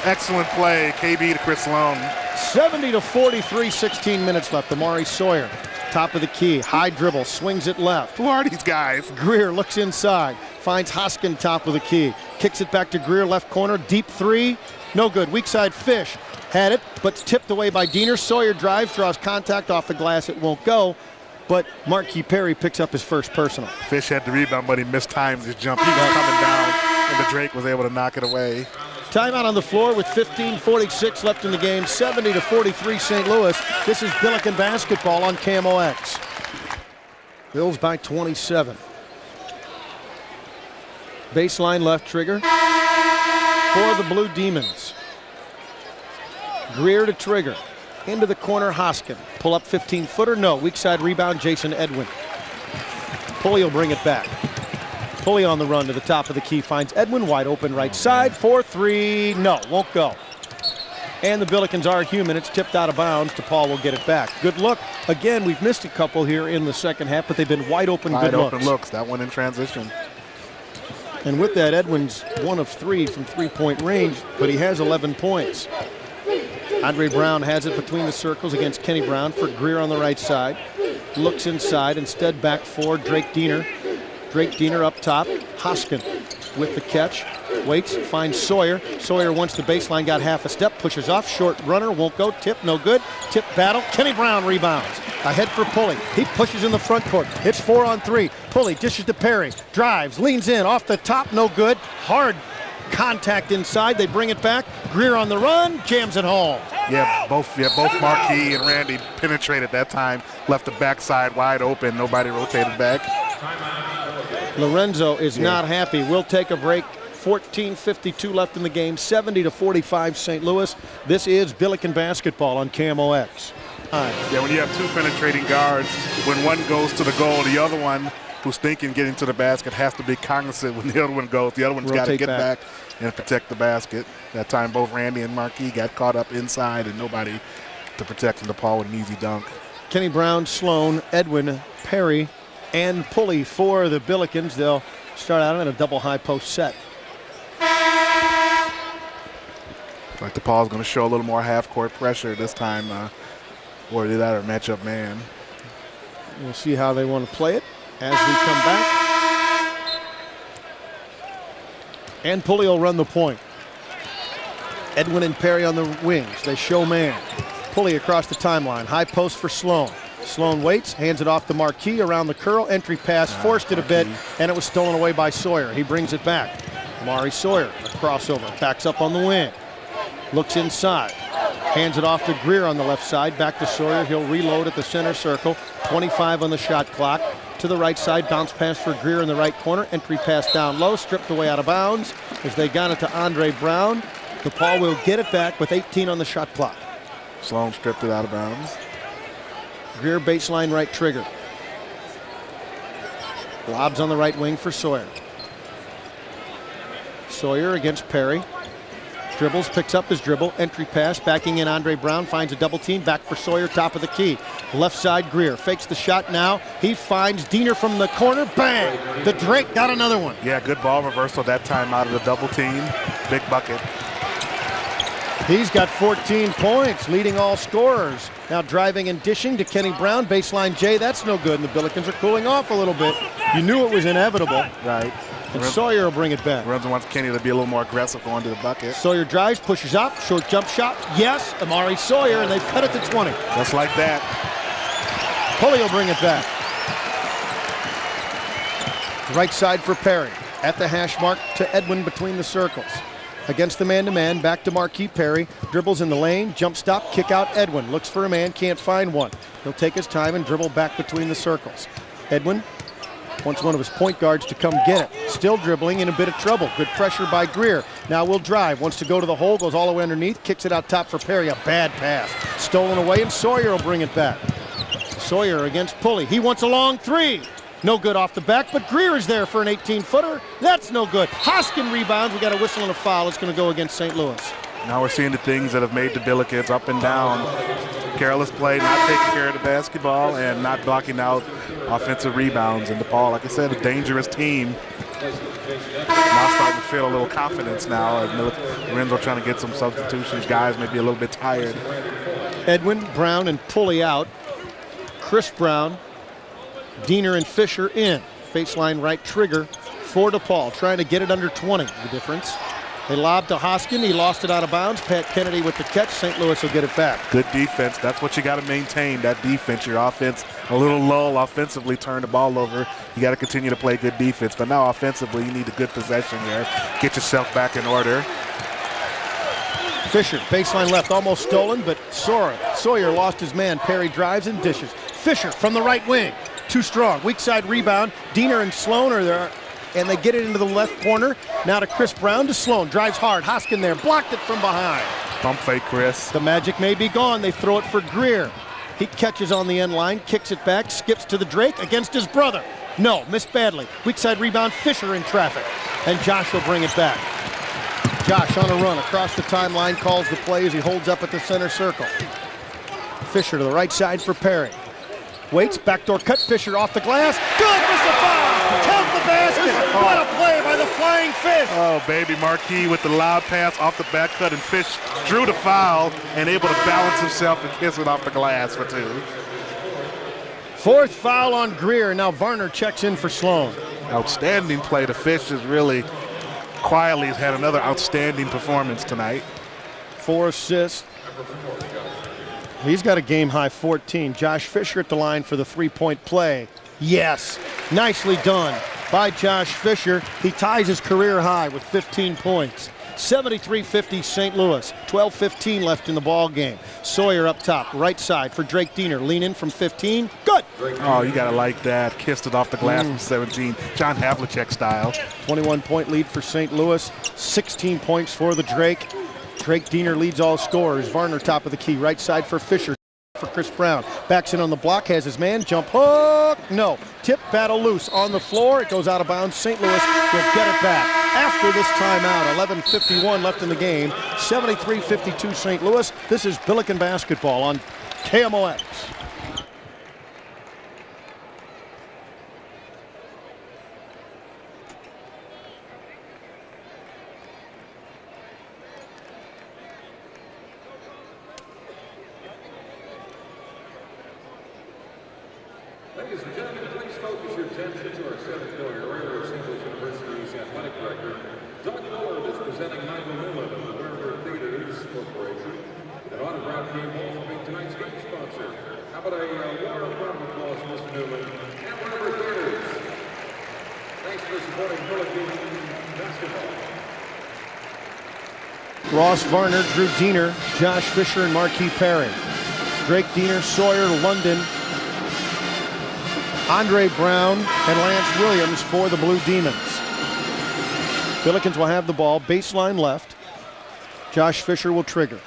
excellent play, KB to Chris Sloan. 70-43, 16 minutes left. Amari Sawyer, top of the key, high dribble, swings it left. Who are these guys? Greer looks inside, finds Hoskin top of the key, kicks it back to Greer, left corner, deep three, no good. Weak side Fish had it, but tipped away by Diener. Sawyer drives, draws contact off the glass, it won't go, but Marquis Perry picks up his first personal. Fish had the rebound, but he mistimed his jump. He was coming down, and the Drake was able to knock it away. Timeout on the floor with 15:46 left in the game, 70-43 St. Louis. This is Billiken basketball on KMOX. Bills by 27. Baseline left trigger for the Blue Demons. Greer to trigger. Into the corner, Hoskin. Pull up 15-footer, no. Weak side rebound, Jason Edwin. Pulley will bring it back. Pulley on the run to the top of the key, finds Edwin wide open right side, 4-3, no, won't go. And the Billikens are human, it's tipped out of bounds. Depaul will get it back. Good look. Again, we've missed a couple here in the second half, but they've been wide open good looks. Wide open looks, that one in transition. And with that, Edwin's 1 of 3 from three-point range, but he has 11 points. Andre Brown has it between the circles against Kenny Brown for Greer on the right side. Looks inside, instead back for Drake Diener. Drake Diener up top, Hoskin with the catch, waits, finds Sawyer. Sawyer wants the baseline, got half a step, pushes off, short runner, won't go, tip, no good. Tip battle, Kenny Brown rebounds. Ahead for Pulley, he pushes in the front court, it's 4-on-3. Pulley dishes to Perry, drives, leans in, off the top, no good. Hard contact inside, they bring it back. Greer on the run, jams it home. Both Marquis and Randy penetrated that time, left the backside wide open, nobody rotated back. Lorenzo is not happy. We'll take a break. 14:52 left in the game. 70-45 St. Louis. This is Billiken basketball on KMOX. Yeah, when you have two penetrating guards, when one goes to the goal, the other one who's thinking getting to the basket has to be cognizant when the other one goes. The other one's got to get back and protect the basket. That time both Randy and Marquis got caught up inside and nobody to protect Depaul with an easy dunk. Kenny Brown, Sloan, Edwin, Perry, and Pulley for the Billikens. They'll start out in a double high post set. Like Depaul's going to show a little more half-court pressure this time, or that or matchup man. We'll see how they want to play it as we come back. And Pulley will run the point. Edwin and Perry on the wings. They show man. Pulley across the timeline. High post for Sloan. Sloan waits, hands it off to Marquis around the curl. Entry pass, forced it a bit, and it was stolen away by Sawyer. He brings it back. Amari Sawyer, a crossover, backs up on the wing. Looks inside. Hands it off to Greer on the left side. Back to Sawyer. He'll reload at the center circle. 25 on the shot clock. To the right side, bounce pass for Greer in the right corner. Entry pass down low, stripped away out of bounds. As they got it to Andre Brown, Depaul will get it back with 18 on the shot clock. Sloan stripped it out of bounds. Greer baseline right trigger. Lobs on the right wing for Sawyer. Sawyer against Perry. Dribbles, picks up his dribble. Entry pass, backing in Andre Brown, finds a double team. Back for Sawyer, top of the key. Left side, Greer fakes the shot now. He finds Diener from the corner. Bang! The Drake got another one. Yeah, good ball reversal that time out of the double team. Big bucket. He's got 14 points, leading all scorers. Now driving and dishing to Kenny Brown. Baseline J, that's no good, and the Billikens are cooling off a little bit. You knew it was inevitable. Right. And Sawyer will bring it back. Lorenzo wants Kenny to be a little more aggressive going to the bucket. Sawyer drives, pushes up, short jump shot. Yes, Amari Sawyer, and they've cut it to 20. Just like that. Pulley will bring it back. Right side for Perry. At the hash mark to Edwin between the circles. Against the man-to-man, back to Marquis Perry. Dribbles in the lane, jump stop, kick out Edwin. Looks for a man, can't find one. He'll take his time and dribble back between the circles. Edwin wants one of his point guards to come get it. Still dribbling, in a bit of trouble. Good pressure by Greer. Now will drive, wants to go to the hole, goes all the way underneath, kicks it out top for Perry. A bad pass. Stolen away, and Sawyer will bring it back. Sawyer against Pulley. He wants a long three. No good off the back, but Greer is there for an 18-footer. That's no good. Hoskin rebounds. We got a whistle and a foul. It's going to go against St. Louis. Now we're seeing the things that have made the Billikens up and down. Careless play, not taking care of the basketball, and not blocking out offensive rebounds. And Depaul, like I said, a dangerous team. Now starting to feel a little confidence now. Lorenzo trying to get some substitutions. Guys may be a little bit tired. Edwin, Brown, and Pulley out. Chris Brown, Diener, and Fisher in. Baseline right trigger for Depaul, trying to get it under 20. The difference. They lobbed to Hoskin. He lost it out of bounds. Pat Kennedy with the catch. St. Louis will get it back. Good defense. That's what you got to maintain, that defense. Your offense a little low offensively, turn the ball over. You got to continue to play good defense. But now offensively, you need a good possession there. Get yourself back in order. Fisher, baseline left, almost stolen, but Sawyer lost his man. Perry drives and dishes. Fisher from the right wing. Too strong. Weak side rebound. Diener and Sloan are there, and they get it into the left corner. Now to Chris Brown to Sloan. Drives hard. Hoskin there. Blocked it from behind. Pump fake, Chris. The magic may be gone. They throw it for Greer. He catches on the end line, kicks it back, skips to the Drake against his brother. No, missed badly. Weak side rebound. Fisher in traffic. And Josh will bring it back. Josh on a run across the timeline, calls the play as he holds up at the center circle. Fisher to the right side for Perry. Waits, backdoor cut, Fisher off the glass. Good, miss the foul! Count the basket! What a play by the Flying Fish! Oh, baby, Marquis with the loud pass off the back cut, and Fish drew the foul and able to balance himself and kiss it off the glass for two. Fourth foul on Greer. Now Varner checks in for Sloan. Outstanding play. The Fish is really quietly has had another outstanding performance tonight. 4 assists. He's got a game-high 14. Josh Fisher at the line for the three-point play. Yes, nicely done by Josh Fisher. He ties his career high with 15 points. 73-50 St. Louis. 12:15 left in the ball game. Sawyer up top, right side for Drake Diener. Lean in from 15. Good. Oh, you gotta like that. Kissed it off the glass from 17. John Havlicek style. 21-point lead for St. Louis. 16 points for the Drake. Drake Diener leads all scorers. Varner top of the key, right side for Fisher. For Chris Brown. Backs in on the block, has his man. Jump hook. No. Tip battle loose on the floor. It goes out of bounds. St. Louis will get it back after this timeout. 11:51 left in the game. 73-52 St. Louis. This is Billiken basketball on KMOX. Ladies and gentlemen, please focus your attention to our seventh inaugural St. Louis University's athletic director. Doug Millard is presenting Michael Newman of the Werner Theaters Corporation. An autograph game following tonight's game sponsor. How about a warm round of applause for Mr. Newman and Werner Theaters. Thanks for supporting Billiken basketball. Ross Varner, Drew Diener, Josh Fisher, and Marquis Perry. Drake Diener, Sawyer, London, Andre Brown, and Lance Williams for the Blue Demons. Billikens will have the ball, baseline left. Josh Fisher will trigger.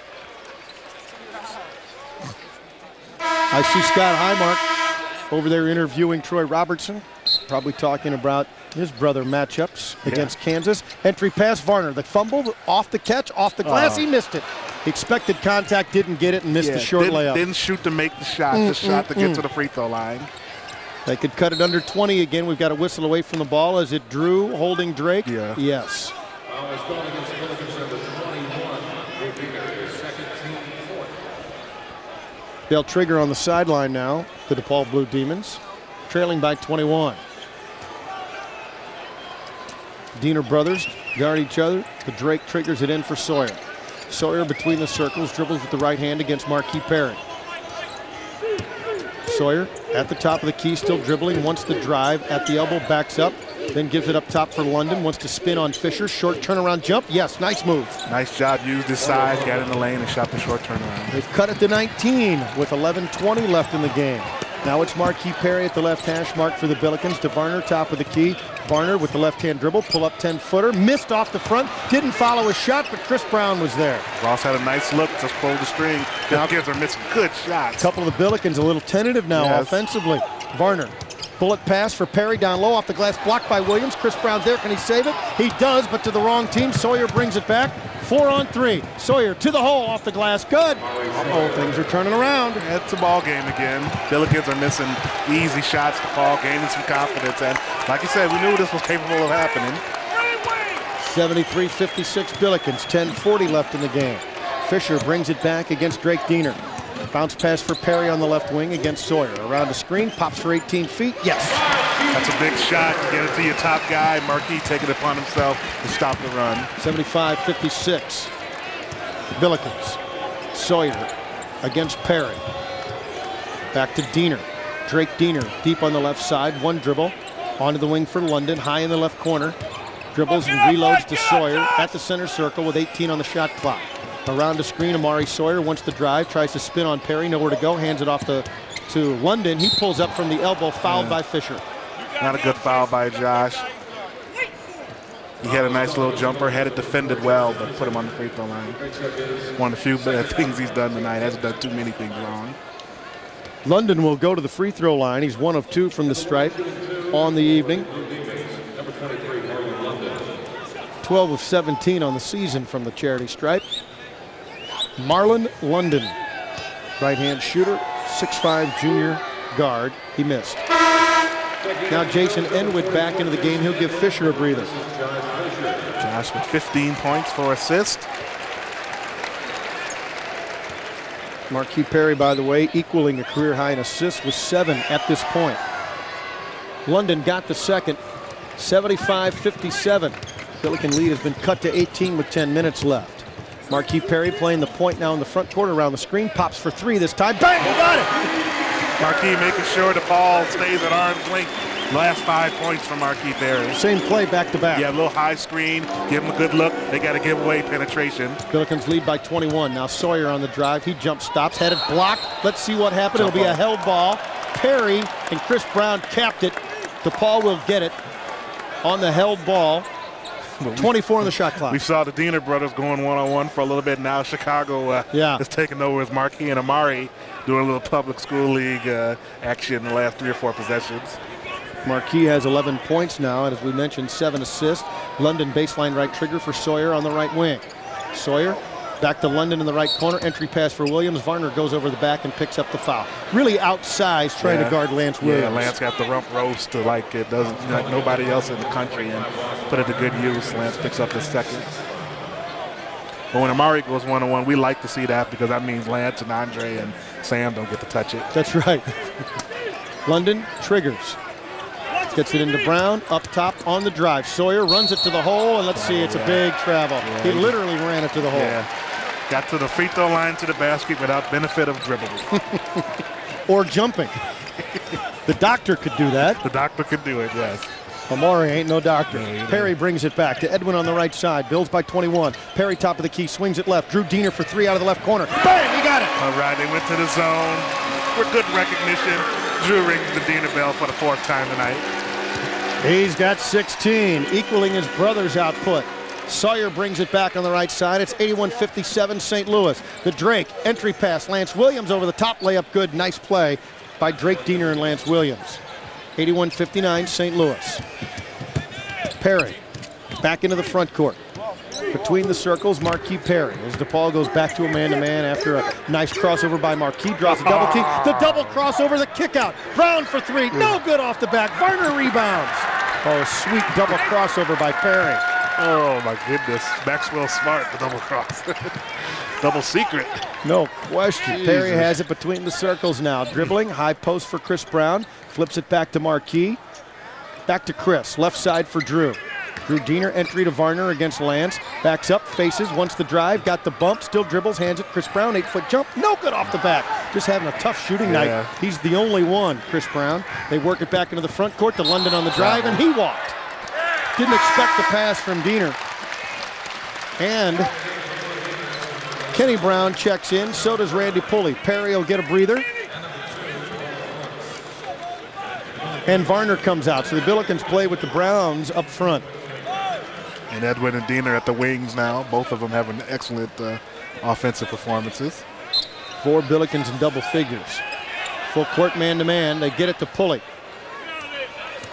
I see Scott Highmark over there interviewing Troy Robertson, probably talking about his brother matchups against Kansas. Entry pass, Varner, the fumble, off the catch, off the glass, he missed it. Expected contact, didn't get it, and missed the short layup. Didn't shoot to make the shot, just shot to get to the free throw line. They could cut it under 20 again. We've got a whistle away from the ball. Is it Drew holding Drake? Yeah. Yes. Foul is called against the Billikens number 21. Drew Diener, his second team fourth. They'll trigger on the sideline now, the DePaul Blue Demons, trailing by 21. Diener brothers guard each other. The Drake triggers it in for Sawyer. Sawyer between the circles, dribbles with the right hand against Marquis Perry. Sawyer at the top of the key, still dribbling, wants the drive at the elbow, backs up, then gives it up top for London, wants to spin on Fisher, short turnaround jump. Yes, nice move. Nice job, used his size, got in the lane and shot the short turnaround. They've cut it to 19 with 11:20 left in the game. Now it's Marquis Perry at the left hash mark for the Billikens. To Varner, top of the key. Varner with the left-hand dribble, pull up 10-footer, missed off the front, didn't follow his shot, but Chris Brown was there. Ross had a nice look, just pulled the string. Now kids are missing good shots. A couple of the Billikens a little tentative now offensively. Varner, bullet pass for Perry down low off the glass, blocked by Williams. Chris Brown's there, can he save it? He does, but to the wrong team. Sawyer brings it back. 4 on 3. Sawyer to the hole, off the glass, good. Things are turning around. It's a ball game again. Billikens are missing easy shots. Depaul gaining some confidence. And like you said, we knew this was capable of happening. 73-56 Billikens, 10:40 left in the game. Fisher brings it back against Drake Diener. Bounce pass for Perry on the left wing against Sawyer. Around the screen, pops for 18 feet. Yes. That's a big shot. Get it to your top guy. Marquis taking it upon himself to stop the run. 75-56. Billikens. Sawyer against Perry. Back to Diener. Drake Diener deep on the left side. One dribble. Onto the wing for London. High in the left corner. Dribbles and reloads to Sawyer at the center circle with 18 on the shot clock. Around the screen, Amari Sawyer wants the drive, tries to spin on Perry, nowhere to go, hands it off to London. He pulls up from the elbow, fouled by Fisher. Not a good foul by Josh. He had a nice little jumper, had it defended well, but put him on the free throw line. One of the few bad things he's done tonight. Hasn't done too many things wrong. London will go to the free throw line. He's 1 of 2 from the stripe on the evening. 12 of 17 on the season from the charity stripe. Marlon London, right-hand shooter, 6'5" junior guard. He missed. Now Jason Enwood back into the game. He'll give Fisher a breather. Josh with 15 points for assist. Marquis Perry, by the way, equaling a career high in assists with 7 at this point. London got the second, 75-57. Billiken lead has been cut to 18 with 10 minutes left. Marquis Perry playing the point now in the front court around the screen. Pops for 3 this time. Bang! He got it! Marquis making sure the ball stays at arm's length. Last 5 points from Marquis Perry. Same play back to back. Yeah, a little high screen. Give him a good look. They got to give away penetration. Billikens lead by 21. Now Sawyer on the drive. He jump stops. Had it blocked. Let's see what happened. It'll be a held ball. Perry and Chris Brown capped it. DePaul will get it on the held ball. 24 on the shot clock. We saw the Diener brothers going one-on-one for a little bit. Now Chicago is taking over as Marquis and Amari doing a little public school league action in the last 3 or 4 possessions. Marquis has 11 points now, and as we mentioned, 7 assists. London baseline right trigger for Sawyer on the right wing. Sawyer back to London in the right corner. Entry pass for Williams. Varner goes over the back and picks up the foul. Really outsized trying to guard Lance Williams. Yeah, Lance got the rump roast like it doesn't like nobody else in the country and put it to good use. Lance picks up his second. But when Amari goes one-on-one, we like to see that because that means Lance and Andre and Sam don't get to touch it. That's right. London triggers. Gets it into Brown, up top on the drive. Sawyer runs it to the hole, and let's see, it's a big travel. Yeah. He literally ran it to the hole. Yeah. Got to the free throw line to the basket without benefit of dribbling. Or jumping. The doctor could do that. The doctor could do it, yes. Amari ain't no doctor. No, Perry brings it back to Edwin on the right side. Builds by 21. Perry top of the key, swings it left. Drew Diener for 3 out of the left corner. Bang, he got it. All right, they went to the zone. With good recognition. Drew rings the Diener bell for the 4th time tonight. He's got 16, equaling his brother's output. Sawyer brings it back on the right side. It's 81-57 St. Louis. The Drake entry pass. Lance Williams over the top, layup good. Nice play by Drake Diener and Lance Williams. 81-59 St. Louis. Perry back into the front court. Between the circles, Marquis Perry. As DePaul goes back to a man-to-man after a nice crossover by Marquis. Draws a double team. The double crossover, the kick out. Brown for 3. No good off the back. Varner rebounds. Oh, sweet double crossover by Perry. Oh, my goodness. Maxwell Smart, the double cross. Double secret. No question. Jesus. Perry has it between the circles now. Dribbling, high post for Chris Brown. Flips it back to Marquis. Back to Chris. Left side for Drew. Drew Diener, entry to Varner against Lance. Backs up, faces, wants the drive, got the bump, still dribbles, hands it. Chris Brown, 8-foot jump, no good off the back. Just having a tough shooting night. He's the only one, Chris Brown. They work it back into the front court to London on the drive, and he walked. Didn't expect the pass from Diener. And Kenny Brown checks in, so does Randy Pulley. Perry will get a breather. And Varner comes out, so the Billikens play with the Browns up front. And Edwin and Diener at the wings now. Both of them having excellent offensive performances. 4 Billikens in double figures. Full court man-to-man. They get it to Pulley.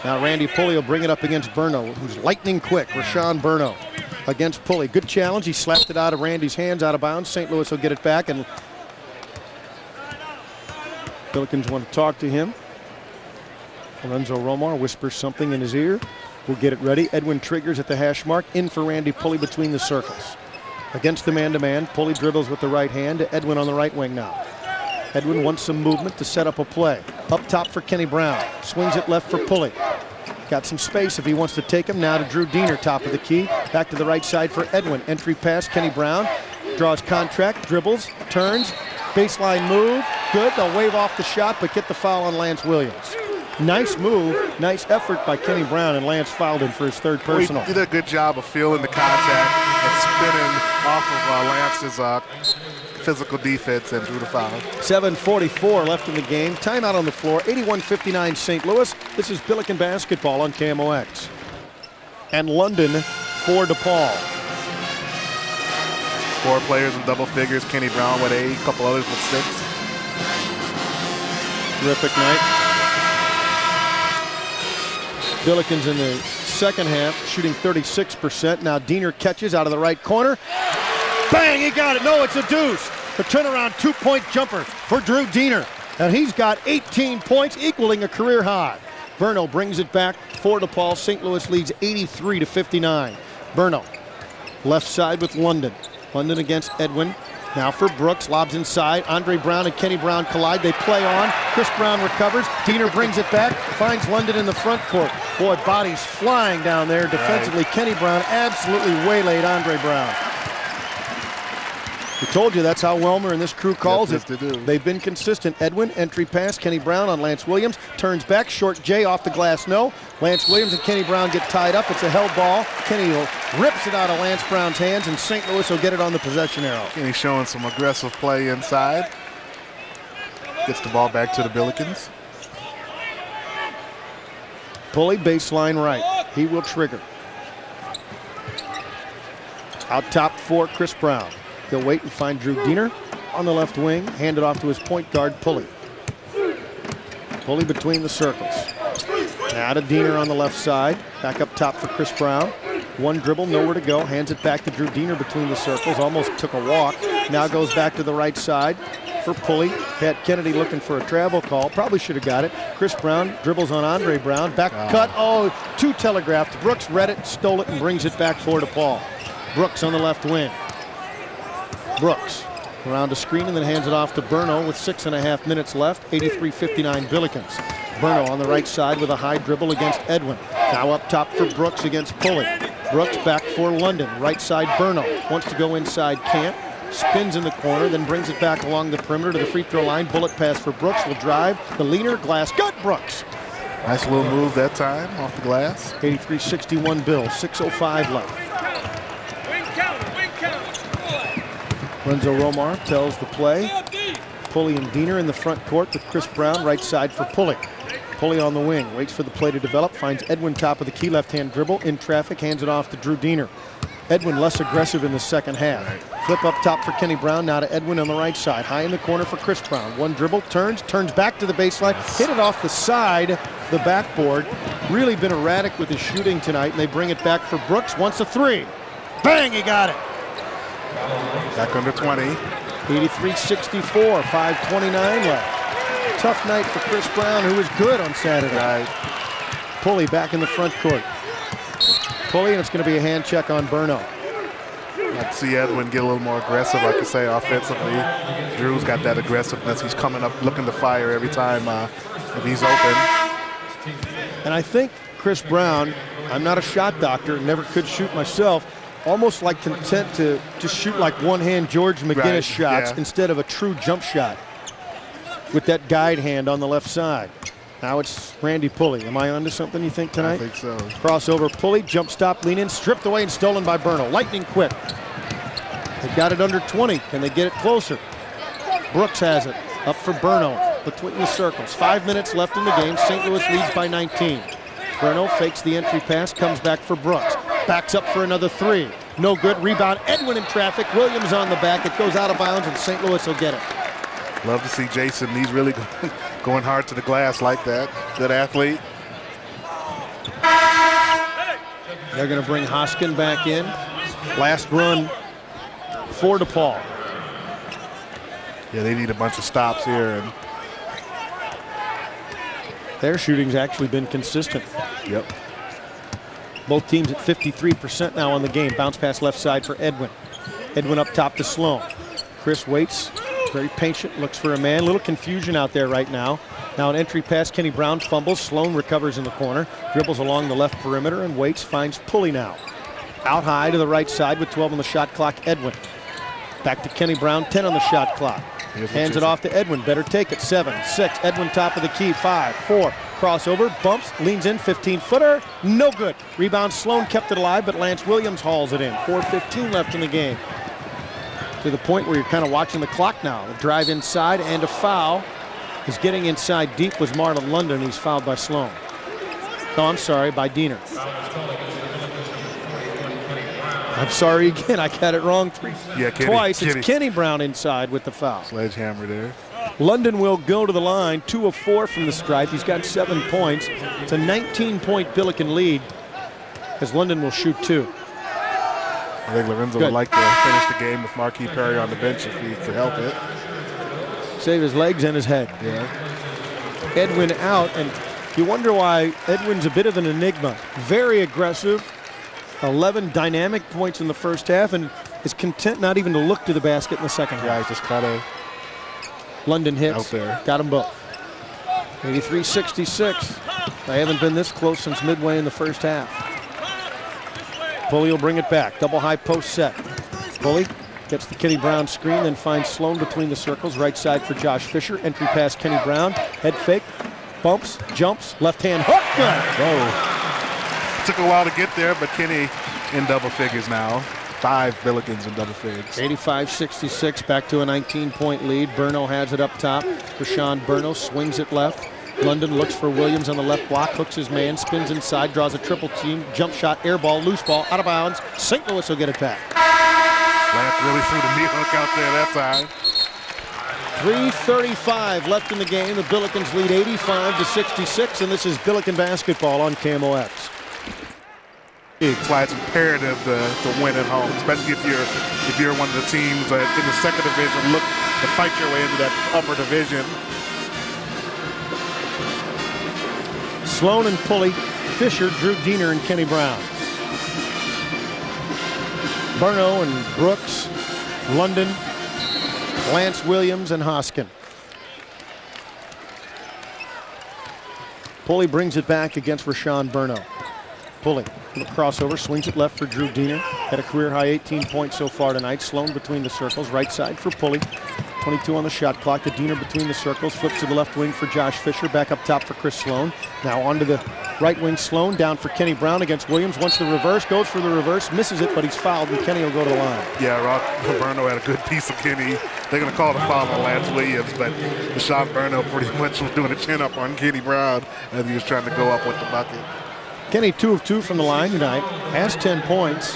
Now Randy Pulley will bring it up against Burno, who's lightning quick. Rashawn Burno against Pulley. Good challenge. He slapped it out of Randy's hands, out of bounds. St. Louis will get it back, and Billikens want to talk to him. Lorenzo Romar whispers something in his ear. We'll get it ready. Edwin triggers at the hash mark. In for Randy Pulley between the circles. Against the man-to-man, Pulley dribbles with the right hand to Edwin on the right wing now. Edwin wants some movement to set up a play. Up top for Kenny Brown. Swings it left for Pulley. Got some space if he wants to take him. Now to Drew Diener, top of the key. Back to the right side for Edwin. Entry pass, Kenny Brown. Draws contract, dribbles, turns. Baseline move. Good. They'll wave off the shot, but get the foul on Lance Williams. Nice move, nice effort by Kenny Brown, and Lance fouled him for his third personal. He did a good job of feeling the contact and spinning off of Lance's physical defense and drew the foul. 7:44 left in the game. Timeout on the floor. 81-59 St. Louis. This is Billiken basketball on KMOX. And London for Depaul. 4 players in double figures. Kenny Brown with 8, a couple others with 6. Terrific night. Billikens in the second half, shooting 36%. Now Diener catches out of the right corner. Bang, he got it. No, it's a deuce. The turnaround 2-point jumper for Drew Diener. And he's got 18 points, equaling a career high. Berno brings it back for DePaul. St. Louis leads 83-59. Berno, left side with London. London against Edwin. Now for Brooks, lobs inside. Andre Brown and Kenny Brown collide. They play on. Chris Brown recovers. Diener brings it back. Finds London in the front court. Boy, bodies flying down there defensively. Right. Kenny Brown absolutely waylaid Andre Brown. We told you that's how Welmer and this crew calls it. They've been consistent. Edwin, entry pass. Kenny Brown on Lance Williams. Turns back. Short J off the glass. No. Lance Williams and Kenny Brown get tied up. It's a held ball. Kenny rips it out of Lance Brown's hands, and St. Louis will get it on the possession arrow. Kenny showing some aggressive play inside. Gets the ball back to the Billikens. Pulley baseline right. He will trigger. Out top for Chris Brown. He'll wait and find Drew Diener on the left wing. Hand it off to his point guard, Pulley. Pulley between the circles. Now to Diener on the left side. Back up top for Chris Brown. One dribble, nowhere to go. Hands it back to Drew Diener between the circles. Almost took a walk. Now goes back to the right side for Pulley. Had Kennedy looking for a travel call. Probably should have got it. Chris Brown dribbles on Andre Brown. Back cut. Oh, too telegraphed. Brooks read it, stole it, and brings it back for DePaul. Brooks on the left wing. Brooks around a screen and then hands it off to Berno with 6.5 minutes left. 83-59 Billikens. Berno on the right side with a high dribble against Edwin. Now up top for Brooks against Pulley. Brooks back for London. Right side Berno. Wants to go inside, can't. Spins in the corner, then brings it back along the perimeter to the free throw line. Bullet pass for Brooks. Will drive. The leaner, glass, got Brooks. Nice little move that time off the glass. 83-61 Bill. 6:05 left. Lorenzo Romar tells the play. Pulley and Diener in the front court with Chris Brown right side for Pulley. Pulley on the wing, waits for the play to develop, finds Edwin top of the key, left-hand dribble, in traffic, hands it off to Drew Diener. Edwin less aggressive in the second half. Flip up top for Kenny Brown, now to Edwin on the right side. High in the corner for Chris Brown. One dribble, turns back to the baseline, hit it off the side, the backboard. Really been erratic with his shooting tonight, and they bring it back for Brooks, wants a three. Bang, he got it. Back under 20. 83-64, 5:29 left. Tough night for Chris Brown, who was good on Saturday. Right. Pulley back in the front court. Pulley, and it's going to be a hand check on Berno. I'd see Edwin get a little more aggressive, like I say, offensively. Drew's got that aggressiveness. He's coming up looking to fire every time if he's open. And I think Chris Brown, I'm not a shot doctor, never could shoot myself, almost like content to just shoot like one-hand George McGinnis shots instead of a true jump shot with that guide hand on the left side. Now it's Randy Pulley. Am I onto something, you think, tonight? I think so. Crossover Pulley, jump stop, lean in, stripped away and stolen by Berno. Lightning quick. They've got it under 20. Can they get it closer? Brooks has it. Up for Berno between the circles. 5 minutes left in the game. St. Louis leads by 19. Berno fakes the entry pass, comes back for Brooks. Backs up for another three. No good. Rebound. Edwin in traffic. Williams on the back. It goes out of bounds, and St. Louis will get it. Love to see Jason. He's really going hard to the glass like that. Good athlete. They're going to bring Hoskin back in. Last run for DePaul. Yeah, they need a bunch of stops here. And their shooting's actually been consistent. yep. Both teams at 53% now on the game. Bounce pass left side for Edwin. Edwin up top to Sloan. Chris waits, very patient, looks for a man. Little confusion out there right now. Now an entry pass, Kenny Brown fumbles. Sloan recovers in the corner, dribbles along the left perimeter, and waits, finds Pulley now. Out high to the right side with 12 on the shot clock, Edwin. Back to Kenny Brown, 10 on the shot clock. Hands it off to Edwin, better take it, 7, 6. Edwin top of the key, 5, 4. Crossover, bumps, leans in, 15-footer, no good. Rebound, Sloan kept it alive, but Lance Williams hauls it in. 4:15 left in the game. To the point where you're kind of watching the clock now. A drive inside and a foul. Is getting inside deep was Marlon London. He's fouled by Sloan. No, I'm sorry, by Diener. I'm sorry again, I got it wrong twice. It's Kenny Brown inside with the foul. Sledgehammer there. London will go to the line, 2 of 4 from the stripe. He's got 7 points. It's a 19-point Billiken lead as London will shoot 2. I think Lorenzo would like to finish the game with Marquis Perry on the bench if he could help it. Save his legs and his head. Yeah. Edwin out, and you wonder why Edwin's a bit of an enigma. Very aggressive, 11 dynamic points in the first half, and is content not even to look to the basket in the second half. Yeah, he's just kind of London hits, out there. Got them both. 83-66. They haven't been this close since midway in the first half. Pulley will bring it back. Double high post set. Pulley gets the Kenny Brown screen, then finds Sloan between the circles. Right side for Josh Fisher. Entry pass Kenny Brown. Head fake. Bumps, jumps, left hand hook. Good. Took a while to get there, but Kenny in double figures now. 5 Billikens in double figures. 85-66, back to a 19-point lead. Burno has it up top. Rashawn Burno swings it left. London looks for Williams on the left block, hooks his man, spins inside, draws a triple team, jump shot, air ball, loose ball, out of bounds. St. Louis will get it back. Lance really threw the knee hook out there that time. 3:35 left in the game. The Billikens lead 85-66, and this is Billiken basketball on KMOX. It's why it's imperative to win at home, especially if you're one of the teams in the second division look to fight your way into that upper division. Sloan and Pulley, Fisher, Drew Diener, and Kenny Brown. Burno and Brooks, London, Lance Williams, and Hoskin. Pulley brings it back against Rashawn Burno. Pulley, crossover, swings it left for Drew Diener. Had a career-high 18 points so far tonight. Sloan between the circles, right side for Pulley. 22 on the shot clock. The Diener between the circles, flips to the left wing for Josh Fisher. Back up top for Chris Sloan. Now onto the right wing, Sloan down for Kenny Brown against Williams. Wants the reverse, goes for the reverse, misses it, but he's fouled, and Kenny will go to the line. Yeah, Rock Burno had a good piece of Kenny. They're going to call the foul on Lance Williams, but Rashawn Burno pretty much was doing a chin-up on Kenny Brown as he was trying to go up with the bucket. Kenny 2 of 2 from the line tonight, has 10 points.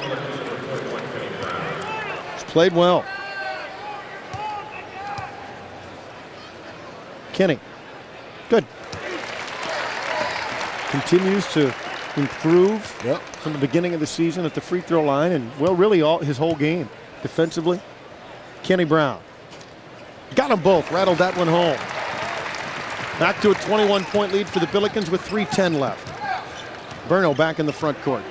He's played well. Kenny, good. Continues to improve from the beginning of the season at the free throw line, and well, really his whole game defensively. Kenny Brown, got them both, rattled that one home. Back to a 21-point lead for the Billikens with 3:10 left. Burno back in the front court.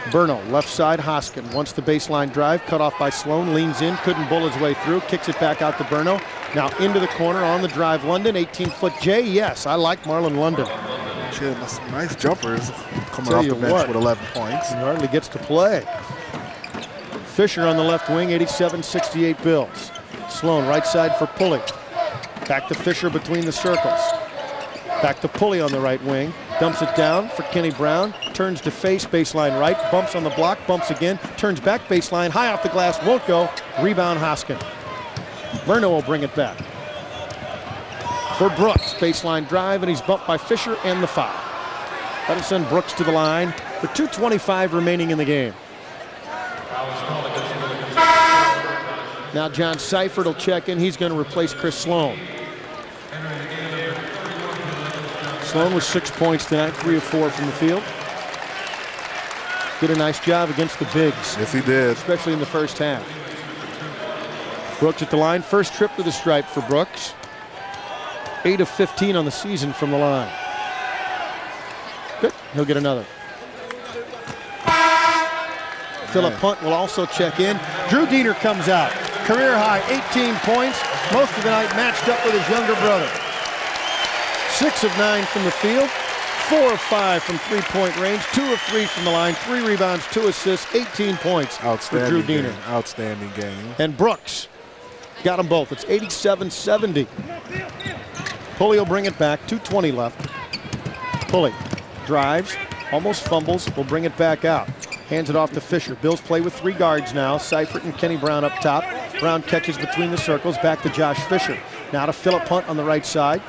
Burno, left side, Hoskin wants the baseline drive, cut off by Sloan, leans in, couldn't bull his way through, kicks it back out to Burno. Now into the corner on the drive, London, 18-foot J. Yes, I like Marlon London. Yeah, some nice jumpers coming off the bench with 11 points. He hardly gets to play. Fisher on the left wing, 87-68 Bills. Sloan, right side for Pulley. Back to Fisher between the circles. Back to Pulley on the right wing. Dumps it down for Kenny Brown. Turns to face, baseline right. Bumps on the block, bumps again. Turns back, baseline, high off the glass, won't go. Rebound, Hoskin. Burno will bring it back. For Brooks, baseline drive, and he's bumped by Fisher and the foul. That'll send Brooks to the line with 2:25 remaining in the game. Now John Seifert will check in. He's going to replace Chris Sloan. Sloan with 6 points tonight, 3 of 4 from the field. Did a nice job against the bigs, Yes, he did. especially in the first half. Brooks at the line. First trip to the stripe for Brooks. 8 of 15 on the season from the line. Good. He'll get another. Philip Hunt will also check in. Drew Diener comes out. Career high 18 points. Most of the night matched up with his younger brother. 6 of 9 from the field. 4 of 5 from three-point range. 2 of 3 from the line. 3 rebounds, 2 assists, 18 points for Drew Diener. Game. Outstanding game. And Brooks got them both. It's 87-70. Pulley will bring it back. 2:20 left. Pulley drives, almost fumbles, will bring it back out. Hands it off to Fisher. Bills play with 3 guards now. Seifert and Kenny Brown up top. Brown catches between the circles. Back to Josh Fisher. Now to Philip Hunt on the right side.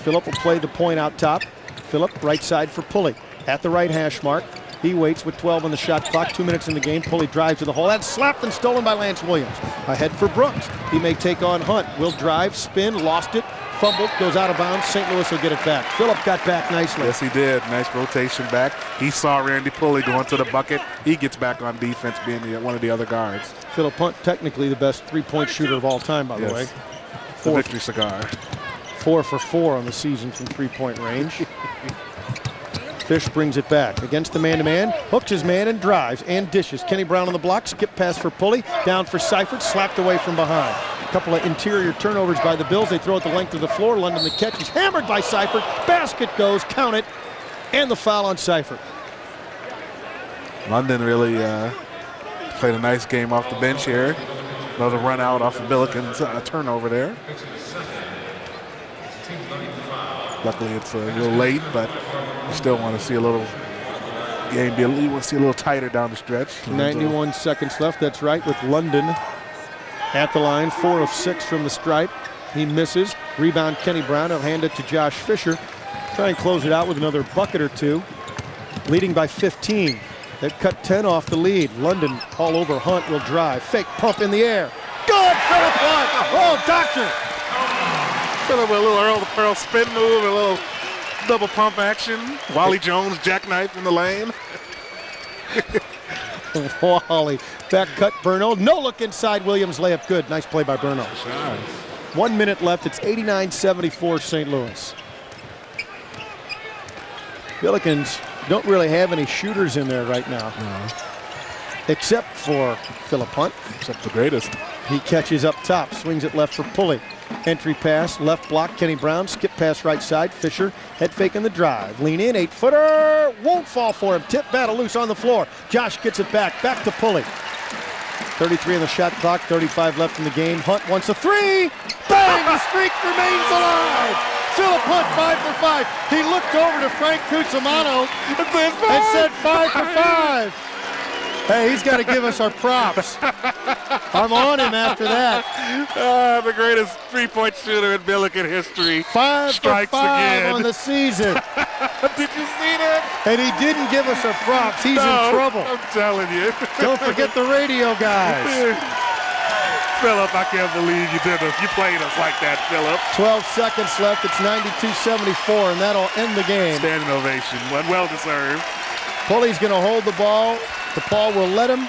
Philip will play the point out top. Philip, right side for Pulley. At the right hash mark. He waits with 12 on the shot clock. 2 minutes in the game. Pulley drives to the hole. That's slapped and stolen by Lance Williams. Ahead for Brooks. He may take on Hunt. Will drive, spin, lost it. Fumbled, goes out of bounds. St. Louis will get it back. Philip got back nicely. Yes, he did. Nice rotation back. He saw Randy Pulley going to the bucket. He gets back on defense, being one of the other guards. Philip Hunt, technically the best three-point shooter of all time, by the way. The victory cigar. 4 for 4 on the season from three-point range. Fish brings it back against the man-to-man. Hooks his man and drives and dishes. Kenny Brown on the block. Skip pass for Pulley. Down for Seifert. Slapped away from behind. A couple of interior turnovers by the Bills. They throw it the length of the floor. London the catch is hammered by Seifert. Basket goes. Count it. And the foul on Seifert. London really played a nice game off the bench here. Another run out off of Billiken's turnover there. Luckily, it's a little late, but you still want to see a little game. You want to see a little tighter down the stretch. 91 seconds left. That's right, with London at the line. 4 of 6 from the stripe. He misses. Rebound Kenny Brown. He'll hand it to Josh Fisher. Try and close it out with another bucket or two. Leading by 15. They've cut 10 off the lead. London all over Hunt will drive. Fake pump in the air. Good Philip Hunt. Oh, doctor. Philip with a little Earl the Pearl spin move, a little double pump action. Wally Jones jackknife in the lane. Wally. Back cut Burno. No look inside. Williams layup good. Nice play by Burno. 1 minute left. It's 89-74 St. Louis. Billikens don't really have any shooters in there right now. No. Except for Philip Hunt. Except the greatest. He catches up top. Swings it left for Pulley. Entry pass, left block, Kenny Brown. Skip pass right side, Fisher. Head fake in the drive. Lean in, 8-footer. Won't fall for him. Tip battle loose on the floor. Josh gets it back. Back to Pulley. 33 on the shot clock, 35 left in the game. Hunt wants a 3. Bang! The streak remains alive. Philip Hunt 5 for 5. He looked over to Frank Cusimano and said 5 for 5. Hey, he's got to give us our props. I'm on him after that. The greatest three-point shooter in Billiken history. 5 strikes for 5 again on the season. Did you see that? And he didn't give us our props. He's in trouble. I'm telling you. Don't forget the radio guys. Philip, I can't believe you did this. You played us like that, Philip. 12 seconds left. It's 92-74, and that'll end the game. Standing ovation. Well-deserved. Pulley's going to hold the ball. Depaul will let him.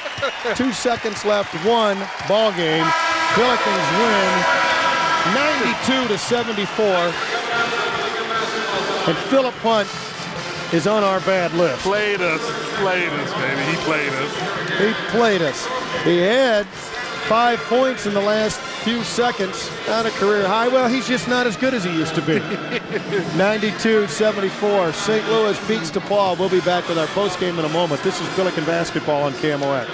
2 seconds left. 1 ball game. Billikens win 92-74. And Philip Hunt is on our bad list. Played us, baby. He played us. He played us. He had 5 points in the last few seconds. Not a career high. Well, he's just not as good as he used to be. 92-74. St. Louis beats DePaul. We'll be back with our postgame in a moment. This is Billiken Basketball on KMOX.